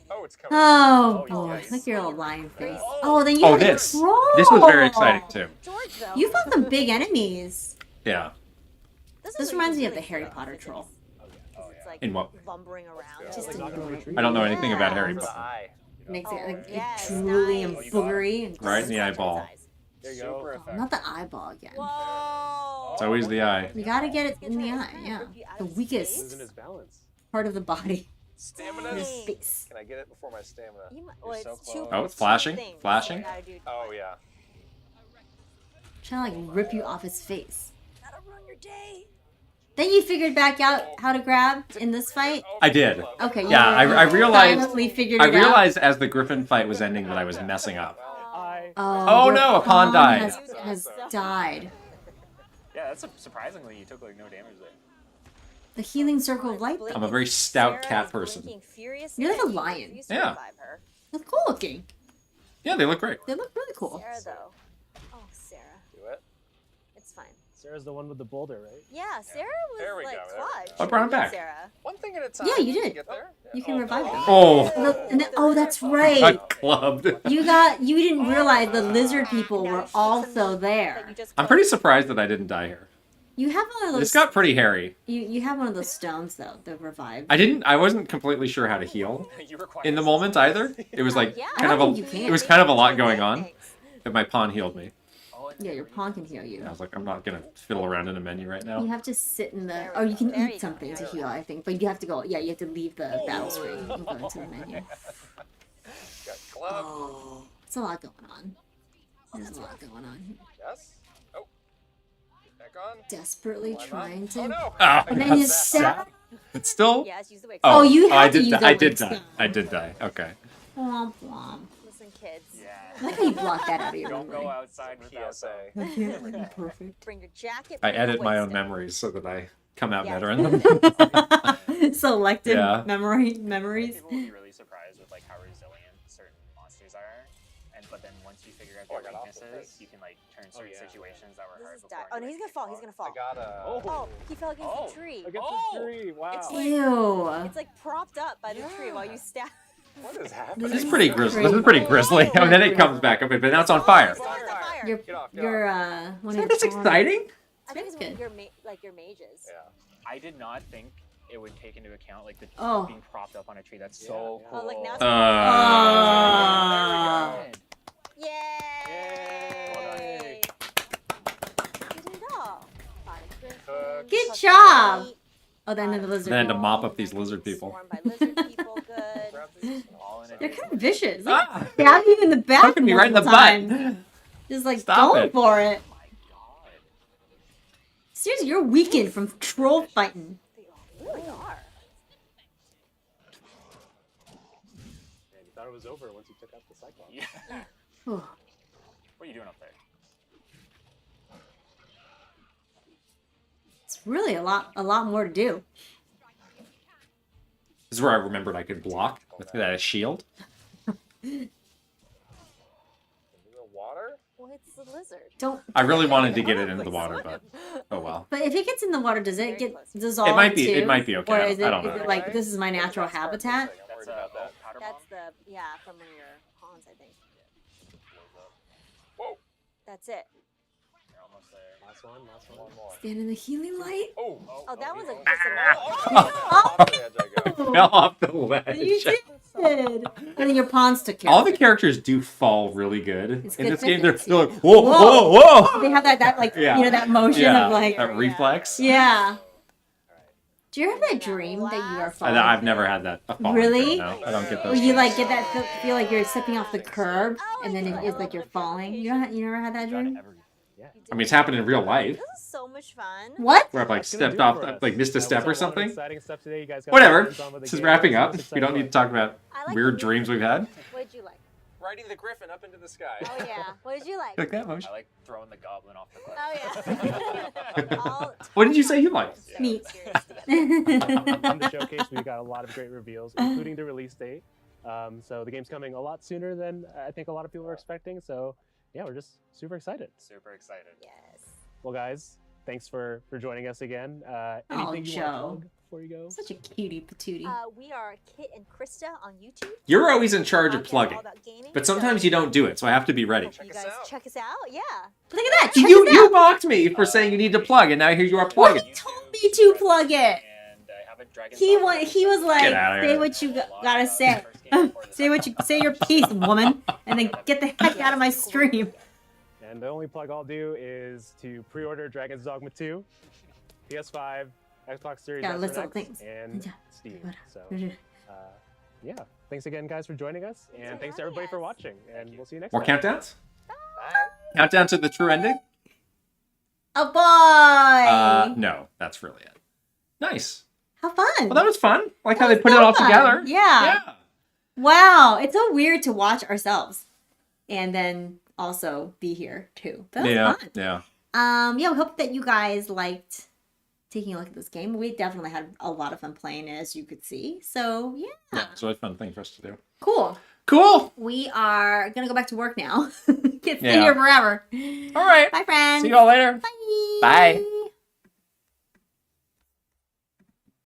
Oh, it's coming. Oh boy, look at your little lion face. Oh, then you Oh, had a this. troll. This was very exciting too. You fought some big enemies. Yeah. This reminds me of the Harry Potter troll. In what? Lumbering around. Just ignore it. I don't know anything about Harry The Potter. eye. Makes it like yes, drooly and nice. boogery. And Right in the eyeball. There you go. Not the eyeball again. Whoa. It's always the eye. You gotta get it in the eye, yeah. The weakest Losing his balance. part of the body. Stamina. Your face. Can I get it before my stamina? Well, You're so it's two, close. Oh, it's flashing? things Flashing? you gotta do. Oh, yeah. Trying to like rip you off his face. Gotta ruin your day. Then you figured back out how to grab in this fight? I did. Okay, you Yeah, I realized. finally figured I it out. realized as the Griffin fight was ending that I was messing up. Oh Oh, your no, a pawn died. Has died. Yeah, that's surprisingly you took like no damage there. The healing circle of light. I'm a very stout cat person. You're like a lion. Yeah. That's cool looking. Yeah, they look great. They look really cool. Sarah, though. Oh, Sarah. Do it. It's fine. Sarah's the one with the boulder, right? Yeah, Sarah was There we like go, there we clutch. I brought him back. Sarah. One thing at a time. Yeah, you did. Get there? You can revive them. Oh, Oh, that's I right. clubbed. You didn't realize the lizard people were also there. I'm pretty surprised that I didn't die here. You have one of those. This got pretty hairy. You have one of those stones though, the revive. I wasn't completely sure how to heal in the moment either. It was like Yeah. kind I of don't a, think you can. it was kind of a lot going on. But my pawn healed me. Yeah, your pawn can heal you. I was like, I'm not gonna fiddle around in a menu right now. You have to sit in the. Oh, you can eat something to heal, I think, but you have to go. Yeah, you have to leave the battle screen and go into the menu. Got club. Oh, it's a lot going on. There's a lot going on here. Yes. Oh. Get back on. Desperately Why not? trying to. Oh, no. Ah, And then you stab. it's still. Yes, use the wig. Oh, you I have to did. use I the did wig die. stone. I did die. Okay. Womp womp. Listen, kids. Yeah. I like how you block that out of your Don't go memory. outside without PSA. them. Perfect. Bring your jacket. I bring your edit my own waist memories so that I come out Yeah. better in them. Selective Yeah. memories. People will be really surprised with like how resilient certain monsters are, but then once you figure out Oh, I their got off the weaknesses, face. you can like turn certain yeah. situations that were This hard is before. Oh, no, he's gonna fall. He's gonna fall. I got a. Oh, he fell against Oh. the tree. Against the tree. Wow. It's like, Ew. it's like propped up by the tree while you stab. What is happening? This is pretty grisly. This is pretty grisly. And then it comes back up, but now it's on fire. It's on fire. Your Get off, get your one of your That's pawns- exciting. I think it's good. your like your mages. Yeah. I did not think it would take into account like the Oh. being propped up on a tree. That's so Yeah. cool. Oh, like now it's Oh. Yay! You did it all. Fought a griffin, Cook. Good took job. meat, Oh, then the lizard. Then to mop up these lizard people. swarmed by lizard people. Good. Grab these. All in a They're day. kind of vicious. They Ah! stab you in the back. Poking me right in the multiple butt. times. Just like Stop going it. for it. Oh my god. Seriously, you're weakened from troll fighting. They really are. Man, you thought it was over once you took out the cyclops. Yeah. Oh. What are you doing up there? It's really a lot more to do. This is where I remembered I could block with that shield. The water? Well, it's the lizard. Don't. I really wanted to get it into the water, but oh well. But if it gets in the water, does it get dissolved? It might be. Too? It might be okay. Or is I don't know. it like this is my natural habitat? That's the from one of your pawns, I think. Whoa. That's it. You're almost there. Last one more. Stand in the healing light. Oh, that was a Fell off the ledge. You did. And then your pawns took care All of the it. characters do fall really good. In good this game, they're defense. like, whoa, whoa, whoa. They have that like Yeah. you know that motion Yeah, of like that reflex. yeah. Do you ever have that dream that you are falling? I've never had that. A falling Really? dream, no. I don't get Where those. you like get that feel like you're stepping off the curb, and then it's like you're falling. You never had that dream? I mean, it's happened in real life. This is so much fun. What? Where I've like That's gonna stepped do it off, for us. like missed a We step got or a lot of something. exciting stuff today. You guys got Whatever. hands on with the This is game. wrapping What's up. most We don't need to exciting talk about I like weird the- dreams we've had. What did you like? Riding the griffin up into the sky. Oh yeah. What did you like? Like that motion. I like throwing the goblin off the cliff. Oh yeah. All What did you say you liked? Meat. On the showcase, we got a lot of great reveals, including the release date. So the game's coming a lot sooner than I think a lot of people were expecting. So yeah, we're just super excited. Super excited. Yes. Well, guys, thanks for joining us again. Anything you Joe. want to plug before you go? Such a cutie patootie. We are Kit and Krista on YouTube. You're always in charge of Podcast plugging, all about gaming, but sometimes you don't do it, so I have to be ready. You guys check us out. Yeah. Look at that. Check You us you out. mocked me for saying you need to plug, and now here you are Well, plugging. he told me to plug it. And I have a dragon. He was like, Get outta say here. what you gotta say. Say your piece, woman, and then get the heck out of my stream. And the only plug I'll do is to pre-order Dragon's Dogma 2, PS5, Xbox Series Gotta S list or all X, things. and Yeah. Steam. So, yeah. Thanks again, guys, for joining us, and thanks to everybody for watching. And we'll see you next More time. countdowns? Countdown to the true ending? Oh boy! No, that's really it. Nice. How fun! Well, that was fun. Like how That they was put it so all fun. together. Yeah. Wow, it's so weird to watch ourselves, and then also be here too. But that was fun. Yeah. Yeah, we hope that you guys liked taking a look at this game. We definitely had a lot of fun playing it, as you could see. So yeah, Yeah, it's a really fun thing for us to do. cool. Cool. We are gonna go back to work now. Can't stay Yeah. here forever. All right. Bye, friends. See you all later. Bye. Bye.